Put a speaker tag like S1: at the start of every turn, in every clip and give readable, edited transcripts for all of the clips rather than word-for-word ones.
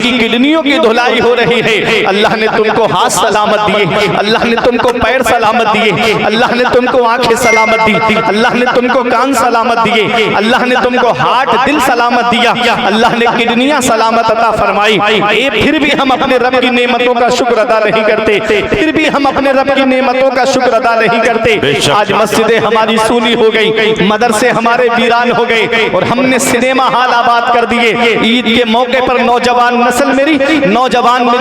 S1: की किडनियों की धुलाई हो रही है। अल्लाह ने तुमको हाथ सलामत दिए, अल्लाह ने तुमको पैर सलामत दिए, अल्लाह ने तुमको आंखें सलामत दी, अल्लाह ने तुमको कान सलामत दिए, अल्लाह ने तुमको हार्ट दिल सलामत दिया, अल्लाह ने किडनियां सलामत अता फरमाई। फिर भी हम अपने रब की नेमतों का शुक्र अदा नहीं करते, फिर भी हम अपने रब की नेमतों का शुक्र अदा नहीं करते। आज मस्जिदें हमारी सूनी हो गई, मदरसे हमारे वीरान हो गए और हमने सिनेमा हाल आबाद कर दिए। ईद के मौके पर नौजवान नस्ल मेरी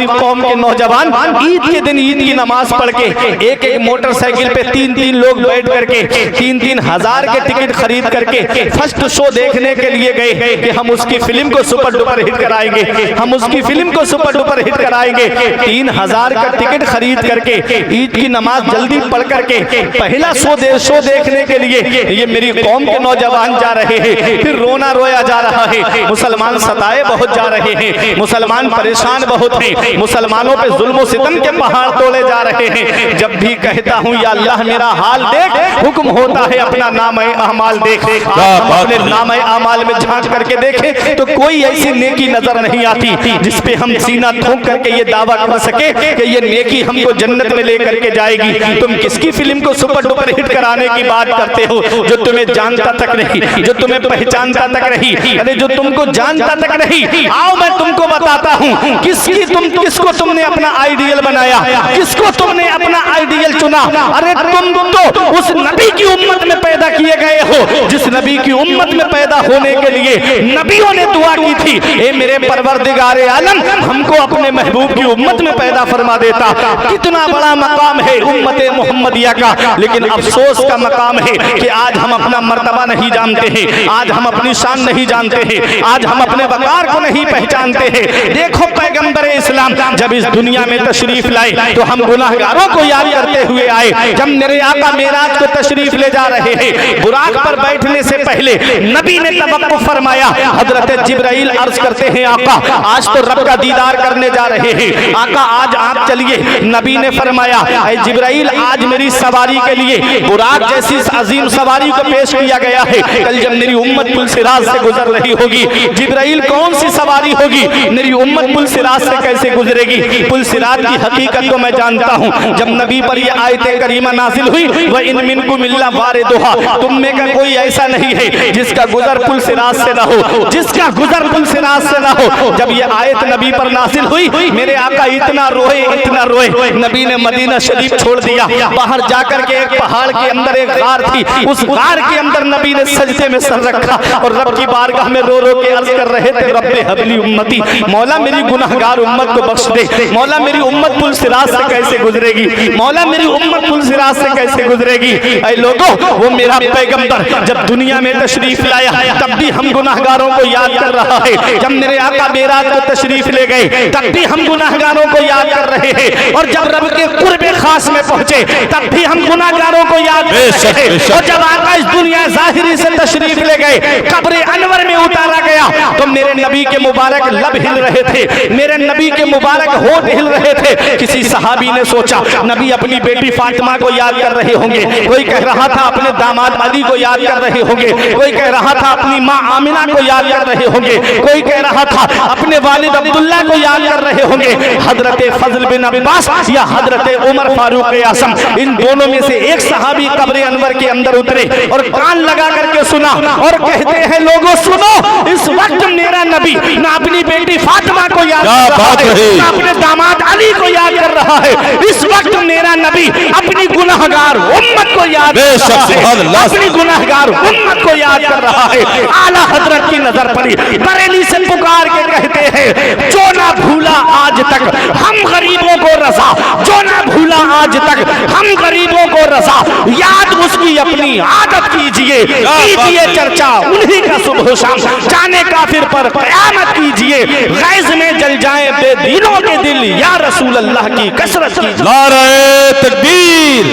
S1: कौम के नौजवान ईद के दिन ईद की नमाज पढ़ के एक एक मोटरसाइकिल पे 3-3 लोग बैठ करके 3-3 हजार के टिकट खरीद करके फर्स्ट शो देखने के लिए गए कि हम उसकी फिल्म को सुपर डुपर हिट कराएंगे, हम उसकी फिल्म को सुपर डुपर हिट कराएंगे। 3000 का टिकट खरीद करके ईद की नमाज जल्दी पढ़ करके पहला शो देखने के लिए ये मेरी कौम के नौजवान जा रहे हैं। फिर रोना रोया जा रहा है, मुसलमान सताए बहुत जा रहे हैं, मुसलमान परेशान बहुत हैं, मुसलमानों पे जुल्म सितम के पहाड़ तोड़े जा रहे हैं। जब भी कहता हूँ या अल्लाह मेरा हाल देख, हुक्म होता है अपना नाम अमाल देख। हम अपने नाम अमाल में झांक करके देखें तो कोई ऐसी नेकी नजर नहीं आती जिस पे हम सीना ठोक करके ये दावा कर सके कि ये नेकी हमको जन्नत में लेकर के जाएगी। तुम किसकी फिल्म को सुपर डुपर हिट कराने की बात करते हो जो तुम्हें जानता तक नहीं, जो तुम्हें पहचानता तक नहीं, अरे जो तुमको जानता तक नहीं। आओ मैं तुमको बताता हूँ किसको तुमने अपना आइडियल बनाया, किसको तुमने अपना आइडियल चुना। अरे तुम तो उस नबी की उम्मत में पैदा किए गए हो जिस नबी की उम्मत में पैदा होने के लिए नबियों ने दुआ की थी, ए मेरे परवरदिगारे आलम हमको अपने महबूब की उम्मत में पैदा फरमा देता। कितना बड़ा मकाम है उम्मते मुहम्मदिया का, लेकिन अफसोस का मकाम है कि आज हम अपना मर्तबा नहीं जानते हैं, आज हम अपनी शान नहीं जानते हैं, आज हम अपने वकार को नहीं पहचानते हैं। देखो पैगंबर इस्लाम जब इस दुनिया में तशरीफ लाए तो हम गुनाहगारों को याद करते हुए आए। जब मेरे आका मेराज को तशरीफ ले जा रहे हैं, बुराक पर बैठने से पहले नबी ने तवक्कुफ फरमाया। हजरत जिब्राइल अर्ज करते हैं आका आज तो रब का दीदार करने जा रहे हैं, आका आज आप चलिए। नबी ने फरमाया ऐ जिब्राइल आज मेरी सवारी के लिए बुराक जैसी अजीम सवारी को पेश किया गया है। कल जब मेरी उम्मत पुल सिराज से गुजर रही होगी, जिब्राइल कौन सी सवारी होगी, मेरी उम्मत पुल सिराज से कैसे गुजरेगी। पुल सिराज की हकीकत को मैं जानता हूँ। जब नबी पर यह आयते करीमा नाजिल हुई वह इन मिनकुम इल्ला वारिदुहा, तुम में का कोई ऐसा नहीं है जिसका गुजर पुल सिराज से ना हो, जिसका गुजर पुल सिराज से ना हो। जब यह आयत नबी पर नाजिल हुई मेरे आका इतना रोए, नबी ने मदीना शरीफ छोड़ दिया, बाहर जाकर के एक पहाड़ के अंदर एक गार थी, उस गार के अंदर नबी ने सजदे में सर रखा और रब की बारगाह में रो रो के अर्ज कर रहे थे रब्बे हबली उम्मती, मौला मेरी गुनाहगार उम्मत को बख्श दे, मौला मेरी उम्मत पुल सिराज से कैसे गुजरेगी, मौला मेरी उम्मत पुल सिराज से कैसे गुजरेगी। ऐ लोगों वो मेरा पैगंबर जब दुनिया में तशरीफ लाया तब भी हम गुनाहगारों को याद कर रहा है। जब मेरे आका मेराज को तशरीफ ले गए तब भी हम गुनाहगारों को याद कर रहे हैं, और जब रब के कुर्बे खास में पहुंचे तब भी हम गुनाहगारों को याद कर रहे हैं। और जब आका इस दुनिया ज़ाहिरी से तशरीफ ले गए, कब्र अनवर में उतारा गया तो मेरे नबी के मुबारक लब हिल रहे थे, मेरे नबी के मुबारक होठ हिल रहे थे। किसी सहाबी ने सोचा नबी अपनी बेटी फातिमा को याद कर रहे होंगे, कोई कह रहा था अपने दामाद अली को याद कर रहे होंगे, कोई कह रहा था अपनी माँ आमिना को याद कर रहे होंगे, कोई कह रहा था अपने वालिद अब्दुल्ला को याद कर रहे होंगे। हजरत फजल बिन अब्बास या हजरत उमर फारूक आजम, इन दोनों में से एक सहाबी कब्र अनवर के अंदर उतरे और कान लगा करके सुना और कहते हैं लोगों सुनो, इस वक्त मेरा नबी ना अपनी बेटी फातिमा को याद कर रहा है, ना अपने दामाद अली को याद कर रहा है, इस वक्त मेरा नबी अपनी गुनाहगार उम्मत को याद कर रहा है, अपनी गुनाहगार उम्मत को याद कर रहा है। आला हजरत की नजर पड़ी, बरेली से पुकार के कहते हैं जो ना भूला आज तक हम गरीबों को रज़ा, जो ना भूला आज तक हम गरीबों को रज़ा, याद उसकी अपनी आदत कीजिए, कीजिए चर्चा उन्हीं का सुबह शाम, जाने काफिर पर क़यामत कीजिए, गैज़ में जल जाए बेदीनों के दिल, या रसूल अल्लाह की कसरत कीजिए।
S2: नारे तकबीर,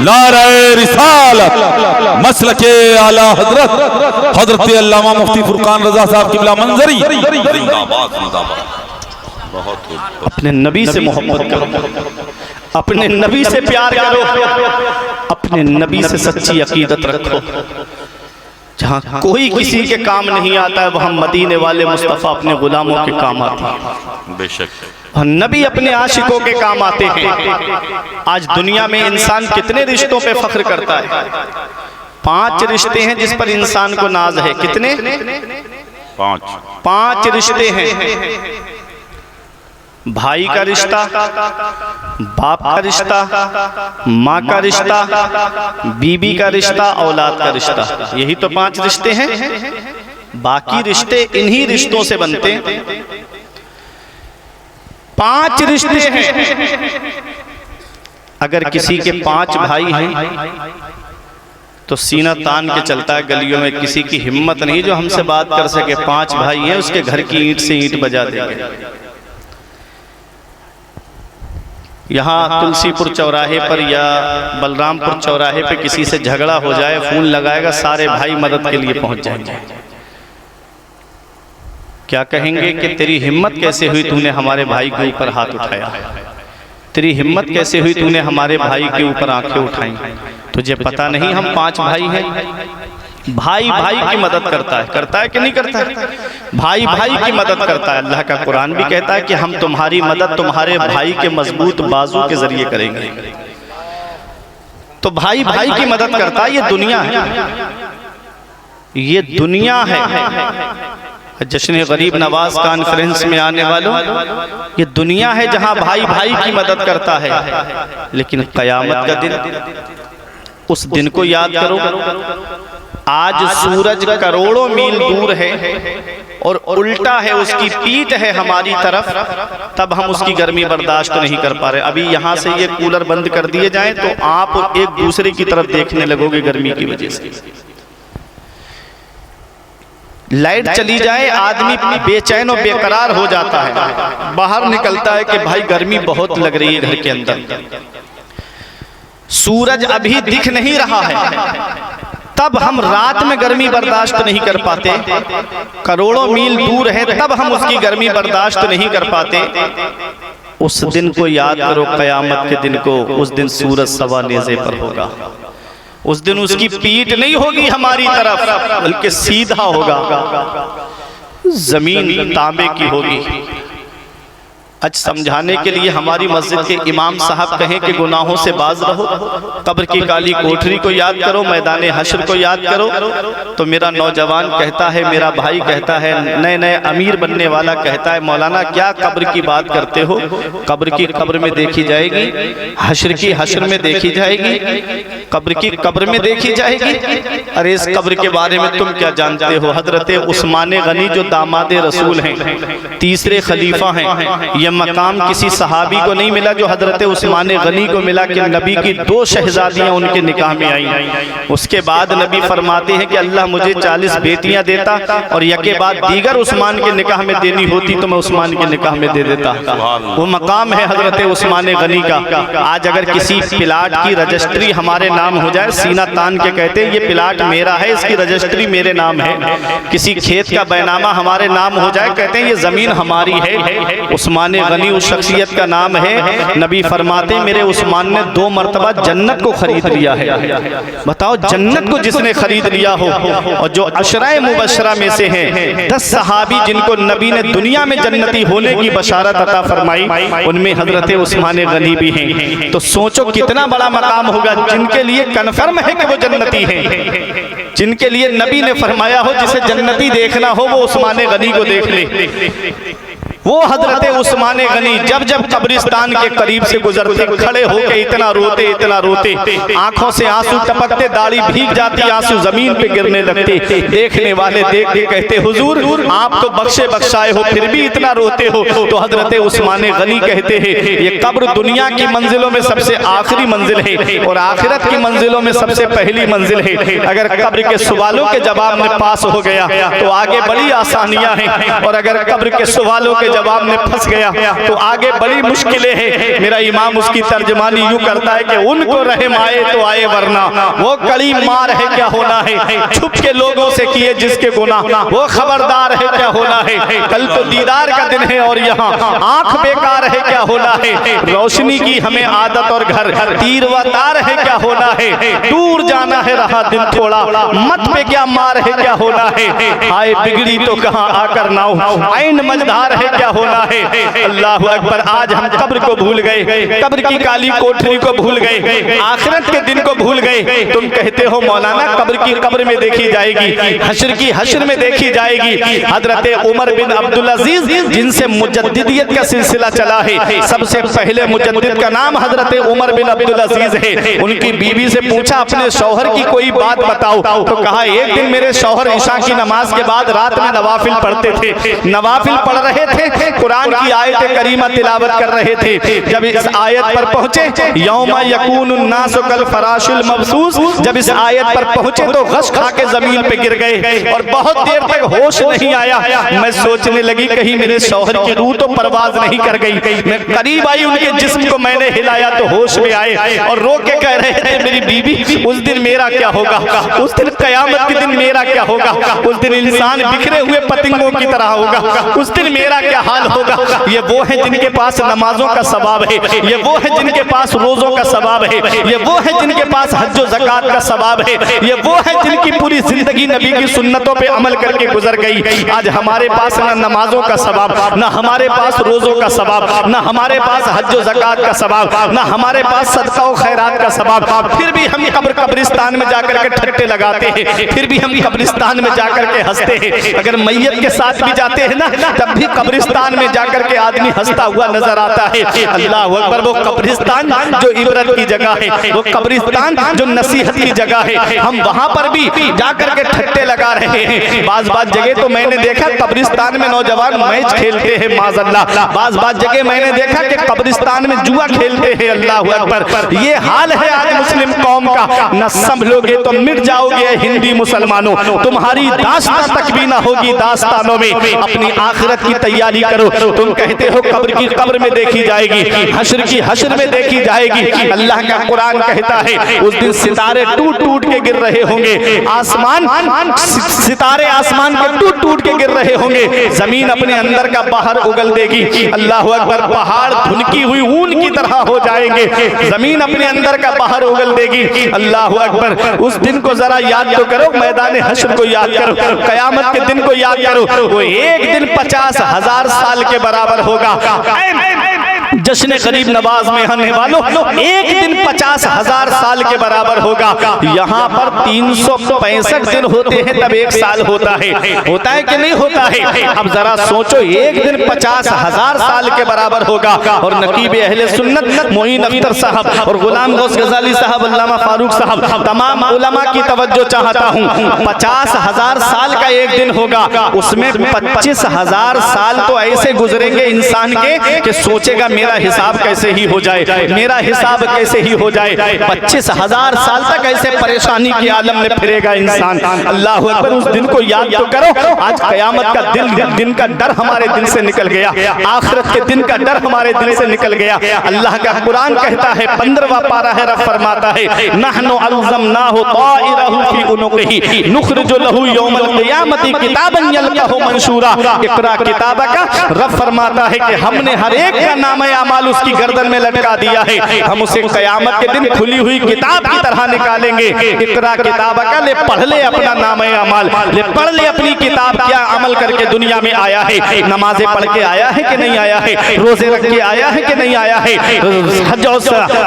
S2: नारे रिसालत, मसलके आला हजरत हजरत अल्लामा मुफ्ती फुरकान रजा साहब किबला मंजरी।
S1: अपने नबी से मोहब्बत करो, अपने नबी से प्यार करो, अपने नबी से सच्ची अकीदत रखो। जहाँ कोई किसी के काम नहीं आता है वहाँ मदीने वाले मुस्तफ़ा अपने गुलामों के काम आते हैं।
S2: बेशक
S1: और नबी अपने आशिकों के काम आते हैं। आज दुनिया में इंसान कितने रिश्तों पे फख्र करता है? 5 रिश्ते हैं जिस पर इंसान को नाज है। कितने? 5 रिश्ते हैं। भाई का रिश्ता, बाप का रिश्ता, माँ का रिश्ता, बीबी का रिश्ता, औलाद का रिश्ता। यही तो 5 रिश्ते हैं। बाकी रिश्ते इन्हीं रिश्तों से बनते हैं। 5 रिश्ते हैं। अगर किसी के 5 भाई हैं तो सीना तान के चलता है गलियों में। किसी की हिम्मत नहीं जो हमसे बात कर सके। 5 भाई हैं, उसके घर की ईंट से ईंट बजा देंगे। यहाँ तुलसीपुर चौराहे पर या बलरामपुर चौराहे पे किसी से झगड़ा हो जाए, फोन लगाएगा, सारे भाई मदद के लिए पहुंच जाएंगे। क्या कहेंगे कि तेरी हिम्मत कैसे हुई, तूने हमारे भाई के ऊपर हाथ उठाया? तेरी हिम्मत कैसे हुई, तूने हमारे भाई के ऊपर आंखें उठाई? तुझे पता नहीं हम 5 भाई हैं? भाई भाई की मदद करता है कि नहीं करता है? भाई भाई की मदद करता है। अल्लाह का कुरान भी कहता है कि हम तुम्हारी मदद तुम्हारे भाई के मजबूत बाजू के जरिए करेंगे। तो भाई भाई की मदद करता है। ये दुनिया है, ये दुनिया है। जश्न गरीब नवाज कॉन्फ्रेंस में आने वालों, ये दुनिया है जहां भाई भाई की मदद करता है। लेकिन कयामत का दिन, उस दिन को याद करो। आज सूरज करोड़ों मील दूर है और उल्टा है, उसकी पीठ है हमारी तरफ, तब हम उसकी गर्मी बर्दाश्त नहीं कर पा रहे। अभी यहाँ से ये कूलर बंद कर दिए जाएं तो आप एक दूसरे की तरफ देखने लगोगे गर्मी की वजह से। लाइट चली जाए आदमी बेचैन और बेकरार हो जाता है, बाहर निकलता है कि भाई गर्मी बहुत लग रही है घर के अंदर। सूरज अभी दिख नहीं रहा है, तब हम रात में गर्मी बर्दाश्त नहीं कर पाते। करोड़ों मील दूर है, तब हम उसकी गर्मी बर्दाश्त नहीं कर पाते। उस दिन को याद करो, कयामत के दिन को। उस दिन सूरज सवा नेज़े पर होगा। उस दिन उसकी पीठ नहीं होगी हमारी तरफ, बल्कि सीधा होगा। जमीन तांबे की होगी। आज समझाने के लिए हमारी मस्जिद के इमाम साहब कहें कि गुनाहों से बाज रहो, कब्र की काली कोठरी को याद करो, मैदान हश्र को याद करो, तो मेरा नौजवान कहता है, मेरा भाई कहता है, नए नए अमीर बनने वाला कहता है, मौलाना क्या कब्र की बात करते हो? कब्र की कब्र में देखी जाएगी, हश्र की हश्र में देखी जाएगी, कब्र की कब्र में देखी जाएगी। अरे इस कब्र के बारे में तुम क्या जानते हो? हजरत उस्मान गनी जो दामाद रसूल हैं, तीसरे खलीफा हैं, ये मकाम किसी सहाबी को नहीं मिला जो हजरत उस्मान गनी को मिला कि नबी की 2 शहजादियां उनके निकाह में आई। उसके बाद नबी फरमाते हैं कि अल्लाह मुझे 40 बेटियां देता और यके बाद दीगर उस्मान के निकाह में देनी होती तो मैं उस्मान के निकाह में दे देता। वो मकाम है हजरत उस्मान गनी का। आज अगर किसी प्लाट की रजिस्ट्री हमारे नाम हो जाए, सीना तान के कहते हैं ये प्लाट मेरा है, इसकी रजिस्ट्री मेरे नाम है। किसी खेत का बैनामा हमारे नाम हो जाए, कहते हैं ये जमीन हमारी है। उस्मान गनी उस शख्सियत का नाम है। नबी फरमाते मेरे उस्मान ने 2 मरतबा जन्नत को खरीद लिया है। बताओ, जन्नत को जिसने खरीद लिया हो। और जो अशराए मुबशरा में से हैं 10 सहाबी जिनको नबी ने दुनिया में जन्नती होने की बशारत अता फरमाई, उनमें हजरत उस्मान गनी भी हैं। तो सोचो कितना बड़ा मकाम होगा जिनके लिए कन्फर्म है कि वो जन्नती हैं, जिनके लिए नबी ने फरमाया हो जिसे जन्नती देखना हो वो उस्मान गनी को देख ले। वो हजरत उस्मान गनी जब जब कब्रिस्तान के करीब से गुजरते, खड़े होकर इतना रोते, आंखों से आंसू टपकते, दाढ़ी भीग जाती, आंसू जमीन पे गिरने लगते। देखने वाले देख के कहते, हुजूर आप तो बख्शे बख्शाए हो, फिर भी इतना रोते हो। तो हजरत उस्मान गनी कहते हैं ये कब्र दुनिया की मंजिलों में सबसे आखिरी मंजिल है और आखिरत की मंजिलों में सबसे पहली मंजिल है। अगर कब्र के सवालों के जवाब में पास हो गया तो आगे बड़ी आसानियां हैं, और अगर कब्र के सवालों के नौजवान में फंस गया तो आगे बड़ी मुश्किलें हैं। मेरा इमाम उसकी तर्जमानी यूं करता है कि उनको रहम आए तो आए, वरना वो कड़ी मार है क्या होना है। छुप के लोगों से किए जिसके गुनाह, वो खबरदार है क्या होना है। कल तो दीदार का दिन है और यहाँ आंख बेकार है क्या होना है। रोशनी की हमें आदत और घर तीर व तार है क्या होना है। दूर जाना है रहा दिन थोड़ा, मत पे क्या मार है क्या होना है। हाय बिगड़ी तो कहाँ आकर नाव, ऐन मझधार है क्या होना है। अल्लाह अकबर। आज हम कब्र को भूल गए, कब्र की काली कोठरी को भूल गए, आखिरत के दिन को भूल गए। तुम कहते हो मौलाना कब्र की कब्र में देखी जाएगी, हश्र की हश्र में देखी जाएगी। हजरत उमर बिन अब्दुल अजीज जिनसे मुजद्दिदियत का सिलसिला चला है, सबसे पहले मुजद्दिद का नाम हजरत उमर बिन अब्दुल अजीज है। उनकी बीवी से पूछा अपने शौहर की कोई बात बताओ, तो कहा एक दिन मेरे शौहर इशा की नमाज के बाद रात में नवाफिल पढ़ते थे, नवाफिल पढ़ रहे थे, कुरान की आयत करीमा तिलावत कर रहे थे। जब इस आयत पर पहुंचे यौमा यकूनुन नासु कल फराशिल मबसूस, जब इस आयत पर पहुंचे तो गश खा के जमीन पे गिर गए और बहुत देर तक होश नहीं आया। मैं सोचने लगी कहीं मेरे शौहर की रूह तो परवाज नहीं कर गई। मैं करीब आई, उनके जिस्म को मैंने हिलाया तो होश में आए और रो के कह रहे थे मेरी बीबी उस दिन मेरा क्या होगा, उस दिन कयामत के दिन मेरा क्या होगा, उस दिन इंसान बिखरे हुए पतंगों की तरह होगा, उस दिन मेरा क्या हाल होगा। ये वो है जिनके पास नमाजों का सवाब है, ये वो है जिनके पास रोजों का सवाब है, ये वो है जिनके पास हज और ज़कात का सवाब है, ये वो है जिनकी पूरी जिंदगी नबी की सुन्नतों पे अमल करके गुजर गई। आज हमारे पास ना नमाजों का सवाब, ना हमारे पास रोजों का सवाब, ना हमारे पास हज और ज़कात का सवाब, ना हमारे पास सदका और खैरात का सवाब। फिर भी हम कब्रिस्तान में जाकर के ठट्टे लगाते हैं, फिर भी हम कब्रिस्तान में जाकर के हंसते हैं। अगर मैयत के साथ भी जाते हैं ना, तब भी कब्रिस्तान में जाकर के आदमी हंसता हुआ नजर आता है। अल्लाह अकबर। वो कब्रिस्तान जो इबरत की जगह है, वो कब्रिस्तान जो नसीहत की जगह है, हम वहां पर भी जाकर के ठट्टे लगा रहे हैं। बाज जगह तो मैंने देखा कब्रिस्तान में नौजवान मैच खेलते हैं माज़अल्लाह, बाज जगह मैंने देखा कि कब्रिस्तान में जुआ खेलते हैं। अल्लाह अकबर। ये हाल है आज मुस्लिम कौम का। न संभलोगे तो मिट जाओगे हिंदी मुसलमानों, तुम्हारी दास्तां तक भी ना होगी दास्तानों में। अपनी आखिरत की तैयारी करो। तुम कहते हो कब्र की कब्र में देखी जाएगी, हश्र की हश्र में देखी जाएगी। अल्लाह का कुरान कहता है उस दिन सितारे टूट टूट के गिर रहे होंगे, आसमान सितारे आसमान के टूट टूट के गिर रहे होंगे, जमीन अपने अंदर का बाहर उगल देगी। अल्लाह अकबर। पहाड़ धुनकी हुई ऊन की तरह हो जाएंगे, जमीन अपने अंदर का बाहर उगल देगी। अल्लाह अकबर। उस दिन को जरा याद तो करो, मैदान हश्र को याद करो, कयामत के दिन को याद करो। वो एक दिन 50,000 साल के बराबर होगा। जश्न गरीब नवाज में आने वालों, एक दिन 50,000 साल के बराबर होगा। यहाँ पर 365 दिन होते हैं तब एक साल होता है कि नहीं होता है। अब जरा सोचो एक दिन 50,000 साल के बराबर होगा। और नकीब अहले सुन्नत मोइन अख्तर साहब और गुलाम गौस गजाली साहब, अल्लामा फारूक साहब, तमाम उलमा की तवज्जो चाहता हूँ। 50,000 साल का एक दिन होगा, उसमें 25,000 साल तो ऐसे गुजरेंगे इंसान के कि सोचेगा मेरा हिसाब कैसे ही हो जाए, मेरा हिसाब कैसे ही हो जाए। 25,000 साल तक ऐसे परेशानी के आलम में फिरेगा इंसान। अल्लाह अकबर। उस दिन को याद तो करो। आज कयामत का दिन का डर हमारे दिल से निकल गया, आखिरत के दिन का डर हमारे दिल से निकल गया। अल्लाह का कुरान कहता है 15वां पारा है, रब फरमाता है नहनु अलज़मनाहु ताइरहु फी उनुक़िही नुख़रिजु लहु यौमल क़ियामति किताबन यल्क़ाहु मंशूरा। इक़रा किताबका। रब फरमाता है कि हमने हर एक का नाम अमाल उसकी गर्दन में लटका दिया है, हम उसे कयामत के दिन खुली हुई किताब की तरह निकालेंगे। इक़रा किताबका। ले पढ़ ले अपना नाम अमाल, ले पढ़ ले अपनी किताब, क्या अमल करके दुनिया में आया है। नमाजें पढ़ के आया है कि नहीं आया है, रोजे रख के आया है कि नहीं आया है,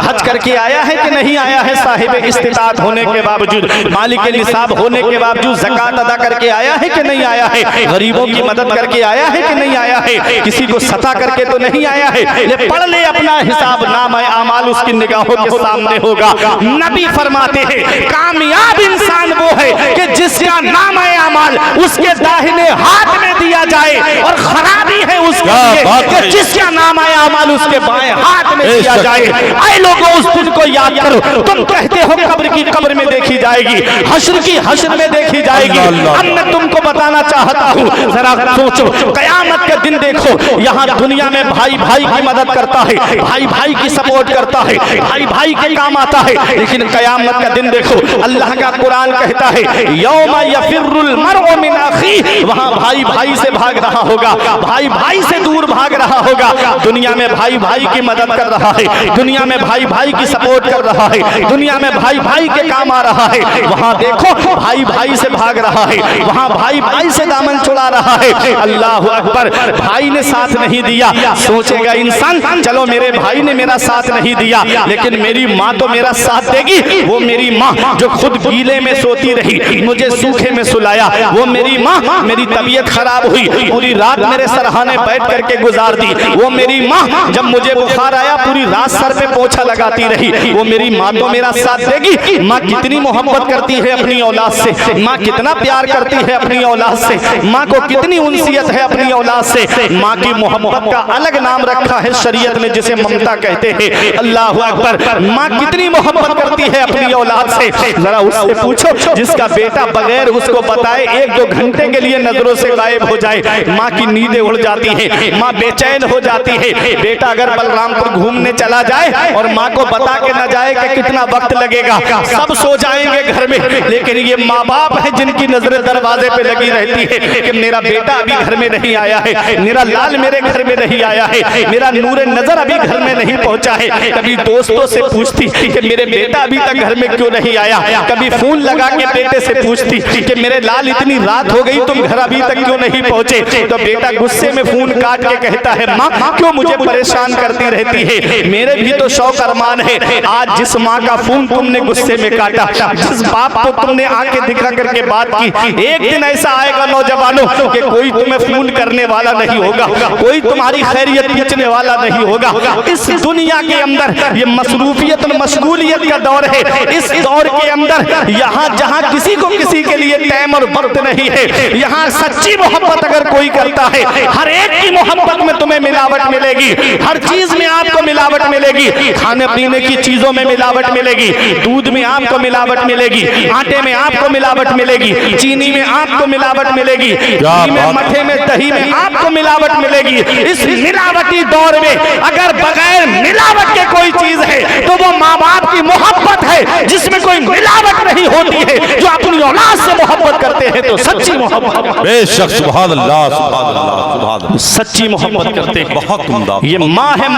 S1: हज करके आया है कि नहीं आया है, साहिब इस्तिताअत होने के बावजूद, मालिक निसाब होने के बावजूद ज़कात अदा करके आया है कि नहीं आया है, गरीबों की मदद करके आया है कि नहीं आया है, किसी को सता करके तो नहीं आया है, ले पढ़ ले अपना हिसाब नाम है आमाल उसकी निगाहों के सामने होगा। नबी फरमाते हैं कामयाब इंसान वो है कि जिसका नाम है आमाल उसके दाहिने हाथ में दिया जाए, और खराबी है उसके लिए कि जिसका नाम है आमाल उसके बाएं हाथ में दिया जाए। आए लोगों उस दिन को याद करो। तुम कहते हो कब्र की कब्र में देखी जाएगी, हश्र की हश्र में देखी जाएगी। अब मैं तुमको बताना चाहता हूँ, जरा सोचो कयामत के दिन देखो, यहाँ दुनिया में भाई भाई की मदद करता है, भाई भाई की सपोर्ट करता है, भाई भाई के काम आता है, लेकिन कयामत का दिन देखो अल्लाह का कुरान कहता है यौमा यफिर्रुल मरउ मिन अखी, वहाँ भाई भाई से भाग रहा होगा, भाई भाई से दूर भाग रहा होगा। दुनिया में भाई भाई की मदद कर रहा है, दुनिया में भाई भाई की सपोर्ट कर रहा है, दुनिया में भाई भाई के काम आ रहा है, वहाँ देखो भाई भाई से भाग रहा है, वहाँ भाई भाई से दामन छुड़ा रहा है। अल्लाह अकबर, भाई ने साथ नहीं दिया, सोचेगा इंसान चलो मेरे भाई ने मेरा साथ नहीं दिया लेकिन मेरी माँ तो मेरा साथ देगी। वो मेरी माँ जो खुद गीले में सोती रही, मुझे सूखे में सुलाया, वो मेरी माँ मेरी तबीयत खराब हुई पूरी रात मेरे सरहाने बैठ करके गुजार दी, वो मेरी माँ जब मुझे बुखार आया पूरी रात सर पे पोछा लगाती रही, वो मेरी माँ तो मेरा साथ देगी। माँ कितनी मोहब्बत करती है अपनी औलाद से, माँ कितना प्यार करती है अपनी औलाद से, माँ को कितनी उनसियत है अपनी औलाद से। माँ की मोहब्बत का अलग नाम रखा है शरीयत में जिसे ममता कहते हैं। अल्लाह अकबर, माँ कितनी मोहब्बत करती है अपनी औलाद से। जरा उससे पूछो जिसका बेटा बगैर उसको बताए 1-2 घंटे के लिए नजरों से गायब हो जाए, माँ की नींदें उड़ जाती है, माँ बेचैन हो जाती है। बेटा अगर बलरामपुर घूमने चला जाए और माँ को बता के न जाए कि कितना वक्त लगेगा, सब सो जाएंगे घर में, लेकिन ये माँ बाप है जिनकी नजरें दरवाजे पे लगी रहती है कि मेरा बेटा अभी घर में नहीं आया है, मेरा लाल मेरे घर में नहीं आया है, मेरा नूरे नजर अभी घर में नहीं पहुंचा है। कभी दोस्तों से पूछती कि मेरे बेटा अभी तक घर में क्यों नहीं आया, कभी फोन लगा के बेटे से पूछती कि मेरे लाल इतनी रात हो गई तुम घर अभी तक क्यों नहीं पहुंचे, तो बेटा गुस्से में फोन काट के कहता है माँ क्यों मुझे परेशान करती रहती है, मेरे भी तो शौक अरमान है। आज जिस माँ का फोन तुमने गुस्से में काटा, जिस बाप को तुमने आंखें दिखा करके बात की, एक दिन ऐसा आएगा नौजवानों कि कोई तुम्हें फोन करने वाला नहीं होगा, कोई तुम्हारी खैरियत पूछने वाला नहीं होगा। इस दुनिया के अंदर ये मसरूफियत और मशगूलियत का दौर है। इस दौर के अंदर यहाँ जहाँ किसी को किसी के लिए टाइम और वक्त नहीं है, यहाँ सच्ची मोहब्बत अगर कोई करता है, हर एक की मोहब्बत में तुम्हें मिलावट मिलेगी, हर चीज में आपको मिलावट मिलेगी, खाने पीने की चीजों में मिलावट मिलेगी, दूध में आपको मिलावट मिलेगी, आटे में आपको मिलावट मिलेगी, चीनी में आपको मिलावट मिलेगी, घी में, मठे में, दही में आपको मिलावट मिलेगी। इस मिलावटी दौर में अगर बगैर मिलावट के कोई चीज है तो वो माँ बाप की मोहब्बत है जिसमें कोई मिलावट नहीं होती है। जो अपनी औलाद से मोहब्बत करते हैं तो सच्ची मोहब्बत,
S2: बेशक सुभान अल्लाह सुभान अल्लाह सुभान अल्लाह,
S1: सच्ची मोहब्बत करते हैं।
S2: बहुत उम्दा।
S1: ये माँ है,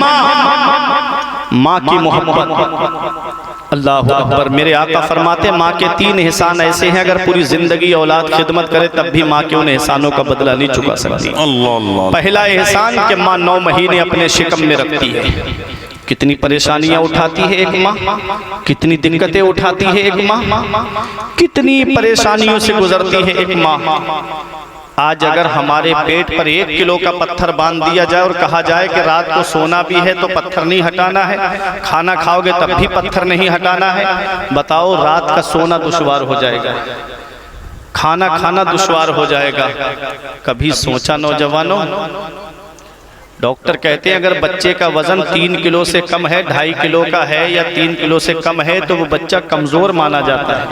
S1: माँ की मोहब्बत। अल्लाह अकबर, मेरे आका फरमाते माँ के 3 एहसान ऐसे हैं अगर पूरी जिंदगी औलाद खिदमत करे तब भी माँ के उन एहसानों का बदला नहीं चुका सकती। पहला एहसान कि माँ 9 महीने अपने शिकम में रखती है। कितनी परेशानियां उठाती है एक माँ, कितनी दिक्कतें उठाती है एक माँ, कितनी परेशानियों से गुजरती है एक माँ। आज अगर हमारे पेट पर 1 किलो का पत्थर बांध दिया जाए और कहा जाए कि रात को सोना भी है तो पत्थर नहीं हटाना है, खाना खाओगे तब भी पत्थर नहीं हटाना है, बताओ रात का सोना दुश्वार हो जाएगा, खाना खाना दुश्वार हो जाएगा। कभी सोचा नौजवानों? डॉक्टर कहते हैं अगर बच्चे का वजन 3 किलो से कम है, 2.5 किलो का है या 3 किलो से कम है तो वो बच्चा कमजोर माना जाता है।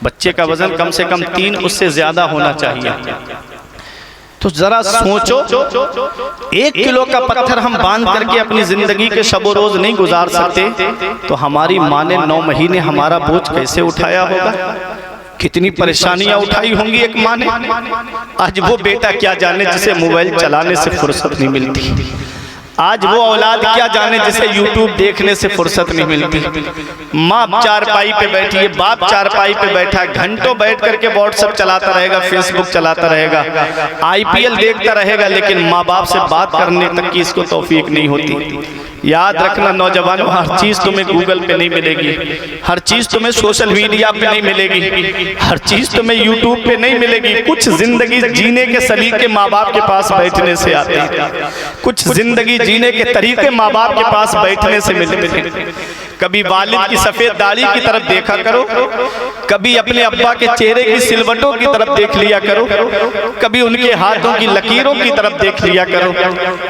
S1: बच्चे का वजन कम से कम 3 उससे ज्यादा होना चाहिए। तो जरा सोचो 1 किलो का पत्थर हम बांध करके अपनी जिंदगी के शब रोज नहीं गुजार सकते तो हमारी माँ ने 9 महीने हमारा बोझ कैसे उठाया होगा, कितनी परेशानियां उठाई होंगी एक माँ ने। आज वो बेटा क्या जाने जिसे मोबाइल चलाने से फुर्सत नहीं मिलती, आज वो औलाद क्या जाने जिसे YouTube देखने से फुर्सत नहीं मिलती। माँ चारपाई पे बैठी है, बाप चारपाई पे बैठा है, घंटों बैठ करके व्हाट्सएप चलाता रहेगा, फेसबुक चलाता रहेगा, IPL देखता रहेगा, लेकिन माँ बाप से बात करने तक की इसको तौफीक नहीं होती। याद रखना नौजवानों, हर चीज तुम्हें गूगल पे नहीं मिलेगी, हर चीज तुम्हें सोशल मीडिया पे नहीं मिलेगी, हर चीज तुम्हें यूट्यूब पे नहीं मिलेगी। कुछ जिंदगी जीने के सलीके माँ बाप के पास बैठने से आते हैं, कुछ जिंदगी जीने के तरीके माँ बाप के पास बैठने से मिलते हैं। कभी वालिद की सफेद दाढ़ी की तरफ देखा करो, कभी अपने अब्बा के चेहरे की सिलवटों की तरफ देख लिया करो, कभी उनके हाथों की लकीरों की तरफ देख लिया करो।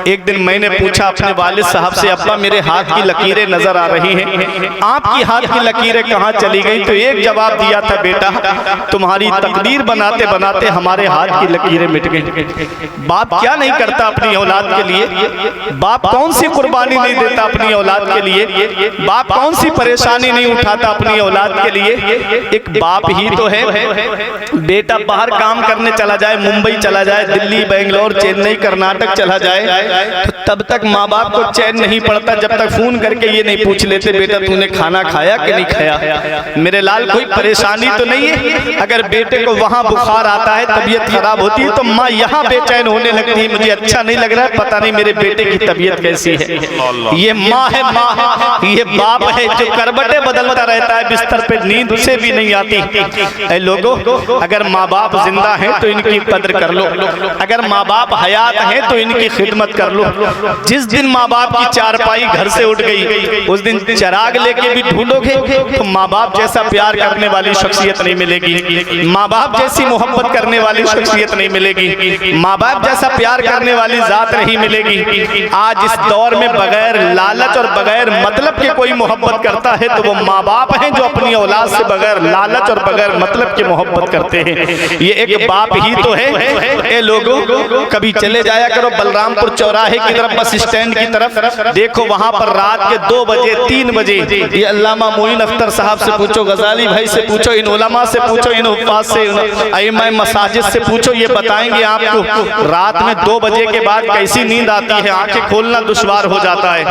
S1: एक दिन मैंने पूछा अपने वालिद साहब से, अब्बा मेरे हाथ की लकीरें नजर आ रही हैं, आपकी हाथ की लकीरें कहाँ चली गई? तो एक जवाब दिया था, बेटा तुम्हारी तकदीर बनाते बनाते हमारे हाथ की लकीरें मिट गई। बाप क्या नहीं करता अपनी औलाद के लिए? बाप कौन सी कुर्बानी नहीं देता अपनी औलाद के लिए? बाप कौन सी परेशानी नहीं उठाता अपनी औलाद के लिए? एक बाप ही तो है। बेटा बाहर काम करने चला जाए, मुंबई चला जाए, दिल्ली, बेंगलोर, चेन्नई, कर्नाटक चला जाए, तो तब तक माँ बाप को चैन नहीं पड़ता जब तक फोन करके ये नहीं पूछ लेते, बेटा तूने खाना खाया कि नहीं खाया, मेरे लाल कोई परेशानी तो नहीं है? अगर बेटे को वहां बुखार आता है, तबीयत खराब होती है, तो माँ यहाँ बेचैन होने लगती है, मुझे अच्छा नहीं लग रहा है, पता नहीं मेरे बेटे की तबीयत कैसी है। ये माँ है, माँ ये बाप है जो करवटें बदलता रहता है, बिस्तर पे नींद से भी नहीं आती। ऐ लोगों, अगर माँ बाप जिंदा हैं तो इनकी कदर कर लो, अगर माँ बाप हयात हैं तो इनकी खिदमत कर लो। जिस दिन माँ बाप की चारपाई घर से उठ गई, उस दिन चिराग लेके भी ढूंढोगे तो माँ बाप जैसा प्यार करने वाली शख्सियत नहीं मिलेगी, माँ बाप जैसी मोहब्बत करने वाली शख्सियत नहीं मिलेगी, माँ बाप जैसा प्यार करने वाली जात नहीं मिलेगी। आज इस दौर में बगैर लालच और बगैर मतलब के कोई मोहब्बत करता है तो वो माँ बाप हैं जो अपनी औलाद से बगैर लालच और बगैर मतलब के मोहब्बत करते हैं। ये एक बाप ही तो है। ए लोगों, कभी चले जाया करो बलरामपुर चौराहे की तरफ, बस स्टैंड की तरफ, देखो वहां पर रात के 2 बजे 3 बजे ये अल्लामा मोइन अख्तर साहब से पूछो, गजाली भाई से पूछो, इन उलमा से पूछो, इन हुफ्फाज से, अइम्मा मसाजिद से पूछो, ये बताएंगे आपको रात में 2 बजे के बाद कैसी नींद आती है। आंखें खोलना दुश्वार हो जाता है,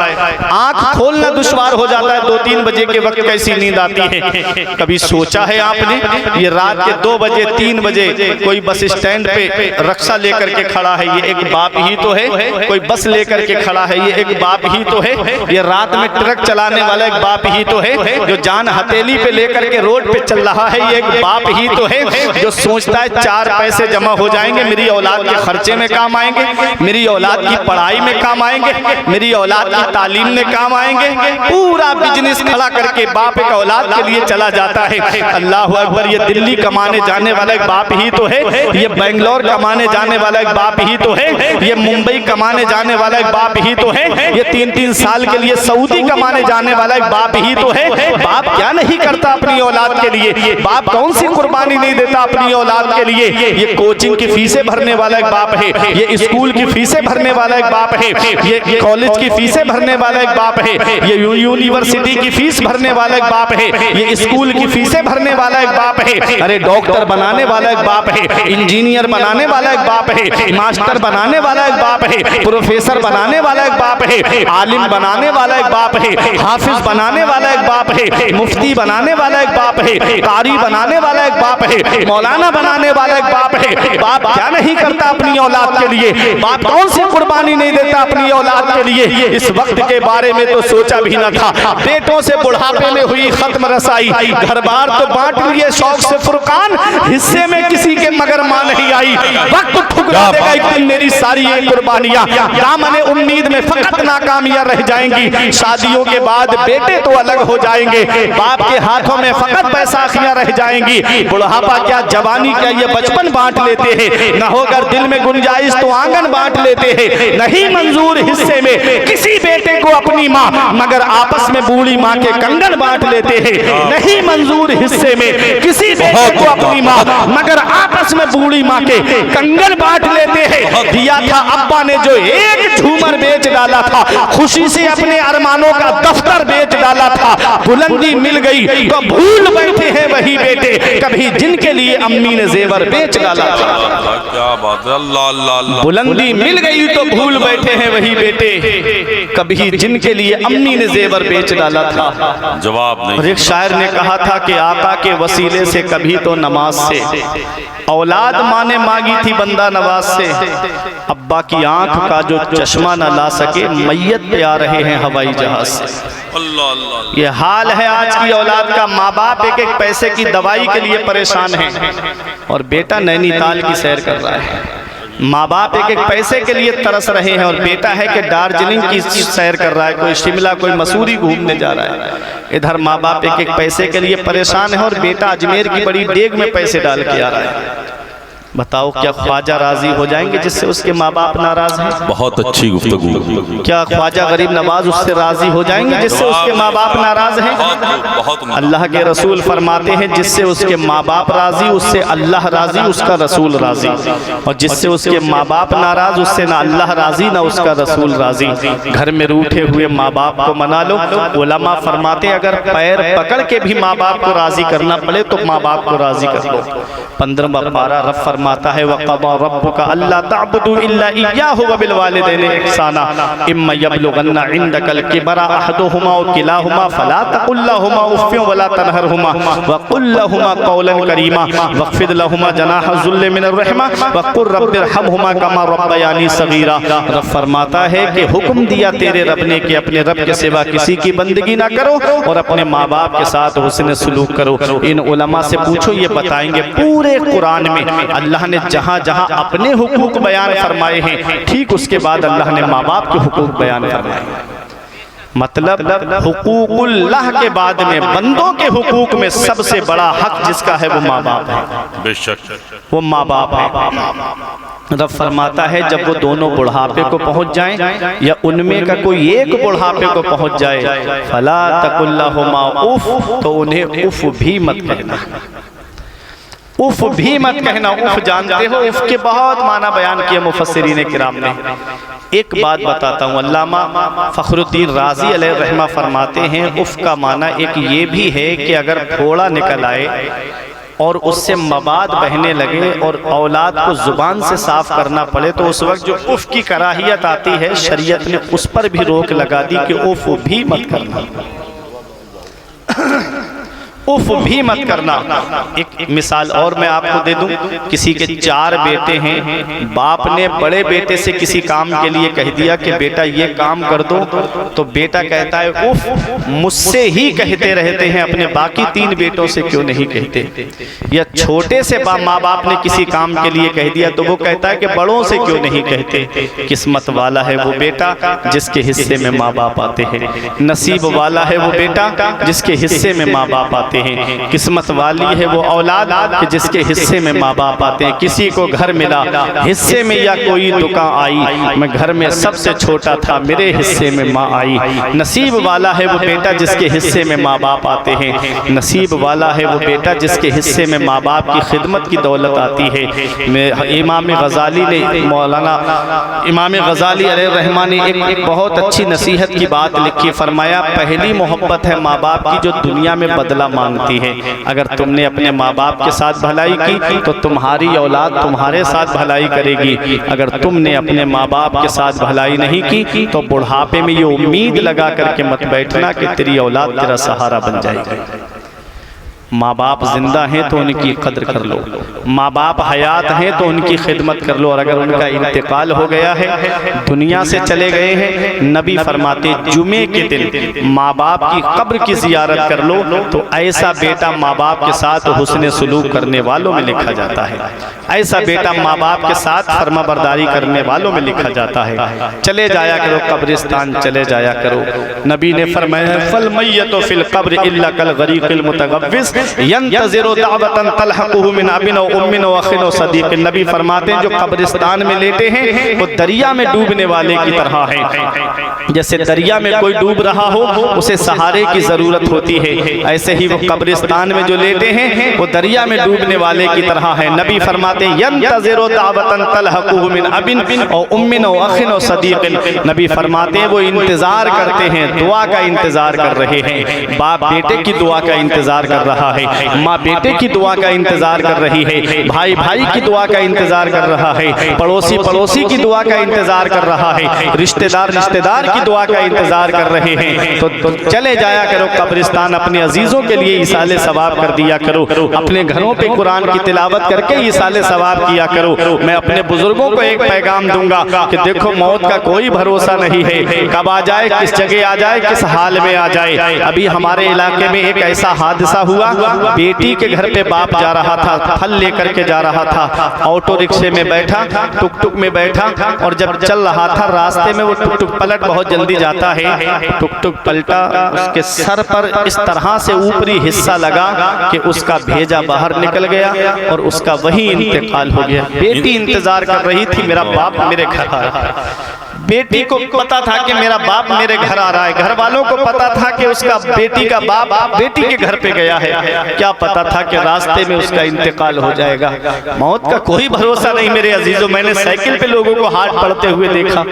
S1: आंख खोलना दुश्वार हो जाता है। 2-3 बजे के वक्त कैसी नींद आती है? कभी सोचा है आपने? ये रात के 2 बजे 3 बजे कोई बस स्टैंड पे रक्षा लेकर के खड़ा है, ये एक बाप ही तो है। कोई बस लेकर के खड़ा है, ये एक बाप ही तो है। ये रात में ट्रक चलाने वाला एक बाप ही तो है। जो जान हथेली पे लेकर के रोड पे चल रहा है, ये एक बाप ही तो है। जो सोचता है 4 पैसे जमा हो जाएंगे, मेरी औलाद के खर्चे में काम आएंगे, मेरी औलाद की पढ़ाई में काम आएंगे, मेरी औलाद की तालीम में काम आएंगे, पूरा बिजनेस खड़ा करके बाप एक औलाद के लिए चला जाता है। अल्लाह अकबर, ये दिल्ली कमाने जाने वाला एक बाप ही तो है, ये बेंगलोर कमाने जाने वाला एक बाप ही तो है, ये मुंबई कमाने जाने वाला एक बाप ही तो है, ये 3-3 साल के लिए सऊदी कमाने जाने वाला एक बाप ही तो है। बाप क्या नहीं करता अपनी औलाद के लिए? बाप कौन सी कुर्बानी नहीं देता अपनी औलाद के लिए? ये कोचिंग की फीसें भरने वाला एक बाप है, ये स्कूल की फीसें भरने वाला एक बाप है, ये कॉलेज की फीसें भरने वाला एक बाप है, ये यूनिवर्सिटी की फीस भरने वाला एक बाप है, ये स्कूल की फीसें भरने वाला एक बाप है। अरे डॉक्टर बनाने वाला एक बाप है, इंजीनियर बनाने वाला एक बाप है, मास्टर बनाने वाला एक बाप है, प्रोफेसर बनाने वाला एक बाप है, आलिम बनाने वाला एक बाप है, हाफिज बनाने वाला एक बाप है, मुफ्ती बनाने वाला एक बाप है, कारी बनाने वाला एक बाप है, मौलाना बनाने वाला एक बाप है। बाप क्या नहीं करता अपनी औलाद के लिए? बाप कौन सी कुर्बानी नहीं देता अपनी औलाद के लिए? इस वक्त के बारे में तो सोचा भी न था। बेटों से बुढ़ापे में हुई खत्म रसाई, घर बार तो बांट लिए शौक से फुरकान, हिस्से में किसी के मगर मां नहीं आई। वक्त ठुकरा देगा एक दिन मेरी सारी ये कुर्बानियां, दामने उम्मीद में फकत नाकामियां रह जाएंगी। शादियों के बाद बेटे तो अलग हो जाएंगे, बाप के हाथों में फकत बैसाखियां रह जाएंगी। बुढ़ापा क्या, जवानी क्या, ये बचपन बांट लेते हैं। न होकर दिल में गुंजाइश तो आंगन बांट लेते हैं। नहीं मंजूर हिस्से में किसी बेटे को अपनी माँ, मगर आपस में बूढ़ी माँ के कंगन बांट लेते हैं। नहीं मंजूर हिस्से में किसी बेटे को अपनी माँ, मगर आपस में बूढ़ी माँ के कंगन बांट लेते हैं। दिया था अब्बा ने जो एक झूमर बेच डाला था, खुशी से अपने अरमानों का दफ्तर बेच डाला था। बुलंदी मिल गई तो भूल बैठे हैं वही बेटे, कभी जिनके लिए अम्मी ने जेवर बेच डाला था।
S2: क्या बात है, अल्लाह अल्लाह अल्लाह।
S1: बुलंदी मिल गई तो भूल बैठे हैं वही बेटे, कभी जिनके लिए अम्मी ने जेवर बेच डाला था।
S2: जवाब नहीं।
S1: और एक शायर ने कहा था कि आका के वसीले से कभी तो नमाज से औलाद माँ ने मांगी थी बंदा नवाज से। अब्बा की आंख का जो चश्मा न ला सके, मैयत पे आ रहे हैं हवाई जहाज से।
S2: अल्लाह अल्लाह।
S1: ये हाल है आज की औलाद का। माँ बाप एक एक पैसे की दवाई के लिए परेशान हैं और बेटा नैनीताल की सैर कर रहा है। माँ बाप एक एक पैसे के लिए तरस रहे हैं, और बेटा है कि दार्जिलिंग की सैर कर रहा है, कोई शिमला कोई मसूरी घूमने जा रहा है। इधर माँ बाप एक एक पैसे के लिए परेशान है, और बेटा अजमेर की बड़ी डेग में पैसे डाल के आ रहा है। बताओ क्या ख्वाजा राजी हो जाएंगे जिससे उसके माँ बाप नाराज हैं?
S2: बहुत अच्छी गुफ्तगू।
S1: क्या ख्वाजा गरीब नवाज उससे राजी हो जाएंगे जिससे उसके माँ बाप नाराज हैं? अल्लाह के रसूल फरमाते हैं जिससे उसके माँ बाप राजी उससे अल्लाह राजी उसका रसूल राजी, और जिससे उसके माँ बाप नाराज उससे ना अल्लाह राजी ना उसका रसूल राजी। घर में रूठे हुए माँ बाप को मना लो। उलमा फरमाते अगर पैर पकड़ के भी माँ बाप को राजी करना पड़े तो माँ बाप को राजी कर लो। 15वां पारा रब फरमाता है वक़ज़ा रब्बुका अल्ला तअबुदू इल्ला इय्याहु व बिल वालिदैनि इहसाना इम्मा यबलुगन्ना इंदकल किबरा अहदुहुमा व किलाहुमा फला तक़ुल लहुमा उफ़्फ़िन व ला तनहरहुमा व क़ुल लहुमा क़ौलन करीमा वख़्फ़िद लहुमा जनाह ज़ुल्ल मिनर रहमा व क़ुल रब्बिरहमहुमा कमा रब्बयानी सग़ीरा। रब फरमाता है कि हुक्म दिया तेरे रब ने कि अपने रब के सिवा किसी की बंदगी ना करो और अपने माँ बाप के साथ हुस्न सलूक करो। इन उलमा से पूछो, ये बताएंगे पूरे कुरान में अल्लाह ने जहाँ जहाँ अपने हुकूक बयान फरमाए हैं, ठीक उसके बाद अल्लाह ने माँ बाप के हुकूक बयान फरमाए। मतलब हुकूकुल्लाह के बाद में बंदों के हुकूक में सबसे बड़ा हक जिसका है वो माँ बाप है।
S2: बेशक
S1: वो माँ बाप है। रब फरमाता है जब वो दोनों बुढ़ापे को पहुंच जाएं या उनमें का कोई एक बुढ़ापे को पहुंच जाए, फला तकुल्लाहुमा उफ, तो उन्हें उफ भी मत कहना। उफ भी मत कहना। उफ जानते हो, उफ के बहुत माना बयान किया मुफस्सिरीन किराम ने। एक बात बताता हूँ, अल्लामा फ़खरुद्दीन राज़ी अलैहि रहमा फरमाते हैं उफ का माना एक ये भी है कि अगर फोड़ा निकल आए और उससे मवाद बहने लगे और औलाद को जुबान से साफ करना पड़े तो उस वक्त जो उफ की कराहियत आती है, शरीयत ने उस पर भी रोक लगा दी कि उफ भी मत करना। उफ भी मत करना। एक मिसाल और मैं आपको दे दूं, किसी के 4 बेटे हैं, बाप ने बड़े बेटे से किसी काम के लिए कह दिया कि बेटा ये काम कर दो, तो बेटा कहता है उफ, मुझसे ही कहते रहते हैं, अपने बाकी 3 बेटों से क्यों नहीं कहते। या छोटे से माँ बाप ने किसी काम के लिए कह दिया तो वो कहता है कि बड़ों से क्यों नहीं कहते। किस्मत वाला है वो बेटा जिसके हिस्से में माँ बाप आते हैं, नसीब वाला है वो बेटा जिसके हिस्से में माँ बाप आते हैं, किस्मत वाली है वो औलाद कि जिसके हिस्से में माँ बाप आते हैं। किसी को घर मिला, हिस्से में या कोई दुकान आई, मैं घर में सबसे छोटा था, मेरे हिस्से में माँ आई। नसीब वाला है वो बेटा जिसके हिस्से में माँ बाप आते हैं, नसीब वाला है वो बेटा जिसके हिस्से में माँ बाप की खिदमत की दौलत आती है। इमाम गज़ाली ने, मौलाना इमाम गज़ाली अलैहिर्रहमान ने एक बहुत अच्छी नसीहत की बात लिखी, फरमाया पहली मोहब्बत है माँ बाप की जो दुनिया में बदला मांगती है। अगर तुमने अपने माँ बाप के साथ भलाई की तो तुम्हारी औलाद तुम्हारे साथ भलाई करेगी। अगर तुमने अपने माँ बाप के साथ भलाई नहीं की तो बुढ़ापे में ये उम्मीद लगा करके मत बैठना कि तेरी औलाद तेरा सहारा बन जाएगी। माँ बाप जिंदा हैं तो उनकी कद्र कर लो, माँ बाप हयात हैं तो उनकी खिदमत कर लो, और अगर उनका इंतकाल हो गया है, दुनिया से चले गए हैं, नबी फरमाते जुमे के दिन माँ बाप की कब्र की जियारत कर लो तो ऐसा बेटा माँ बाप के साथ हुस्न सलूक करने वालों में लिखा जाता है, ऐसा बेटा माँ बाप के साथ फर्माबरदारी करने वालों में लिखा जाता है। चले जाया करो कब्रिस्तान, चले जाया करो। नबी ने फरमाया फल मय्यतु फिल कब्र इल्ला कल गरीकिल मुतगव्विस यंतज़िरु दावतन तलहक़ुहु मिन अबिन व उम्मिन व अखिन व सदीक़। नबी फरमाते हैं जो कब्रिस्तान में लेटे हैं वो दरिया में डूबने वाले की तरह हैं। जैसे दरिया में कोई डूब रहा हो उसे सहारे की जरूरत होती है, ऐसे ही वो कब्रिस्तान में जो लेटे हैं वो दरिया में डूबने वाले की तरह है। नबी फरमाते हैं यंतज़िरु दावतन तलहक़ुहु मिन अबिन व उम्मिन व अखिन व सदीक़। नबी फरमाते हैं वो इंतजार करते हैं, दुआ का इंतजार कर रहे हैं। बाप बेटे की दुआ का इंतजार कर रहा है, माँ बेटे की दुआ का इंतजार कर रही है, भाई भाई की दुआ का इंतजार कर रहा है, पड़ोसी पड़ोसी की दुआ का इंतजार कर रहा है, रिश्तेदार रिश्तेदार की दुआ का इंतजार कर रहे हैं। तो चले जाया करो कब्रिस्तान, अपने अजीजों के लिए इसाले सवाब कर दिया करो, अपने घरों पे कुरान की तिलावत करके इसाले सवाब किया करो। मैं अपने बुजुर्गों को एक पैगाम दूंगा कि देखो मौत का कोई भरोसा नहीं है, कब आ जाए, किस जगह आ जाए, किस हाल में आ जाए। अभी हमारे इलाके में एक ऐसा हादसा हुआ बेटी के घर पे बाप जा रहा था, फल लेकर के जा रहा था, ऑटो रिक्शे में बैठा, टुक टुक में बैठा, और जब चल रहा था रास्ते में वो टुक टुक पलट बहुत जल्दी जाता है, टुक टुक पलटा, उसके सर पर इस तरह से ऊपरी हिस्सा लगा कि उसका भेजा बाहर निकल गया और उसका वही इंतकाल हो गया। बेटी इंतजार कर रही थी मेरा बाप मेरे घर आ रहा है। बेटी को पता था कि मेरा बाप मेरे घर आ रहा है, घर वालों को पता था कि उसका बेटी का बाप बेटी के घर पे गया है, क्या पता था कि रास्ते में उसका इंतकाल हो जाएगा। मौत का कोई भरोसा नहीं मेरे अजीजों। मैंने साइकिल पे लोगों को हाथ पड़ते हुए देखा,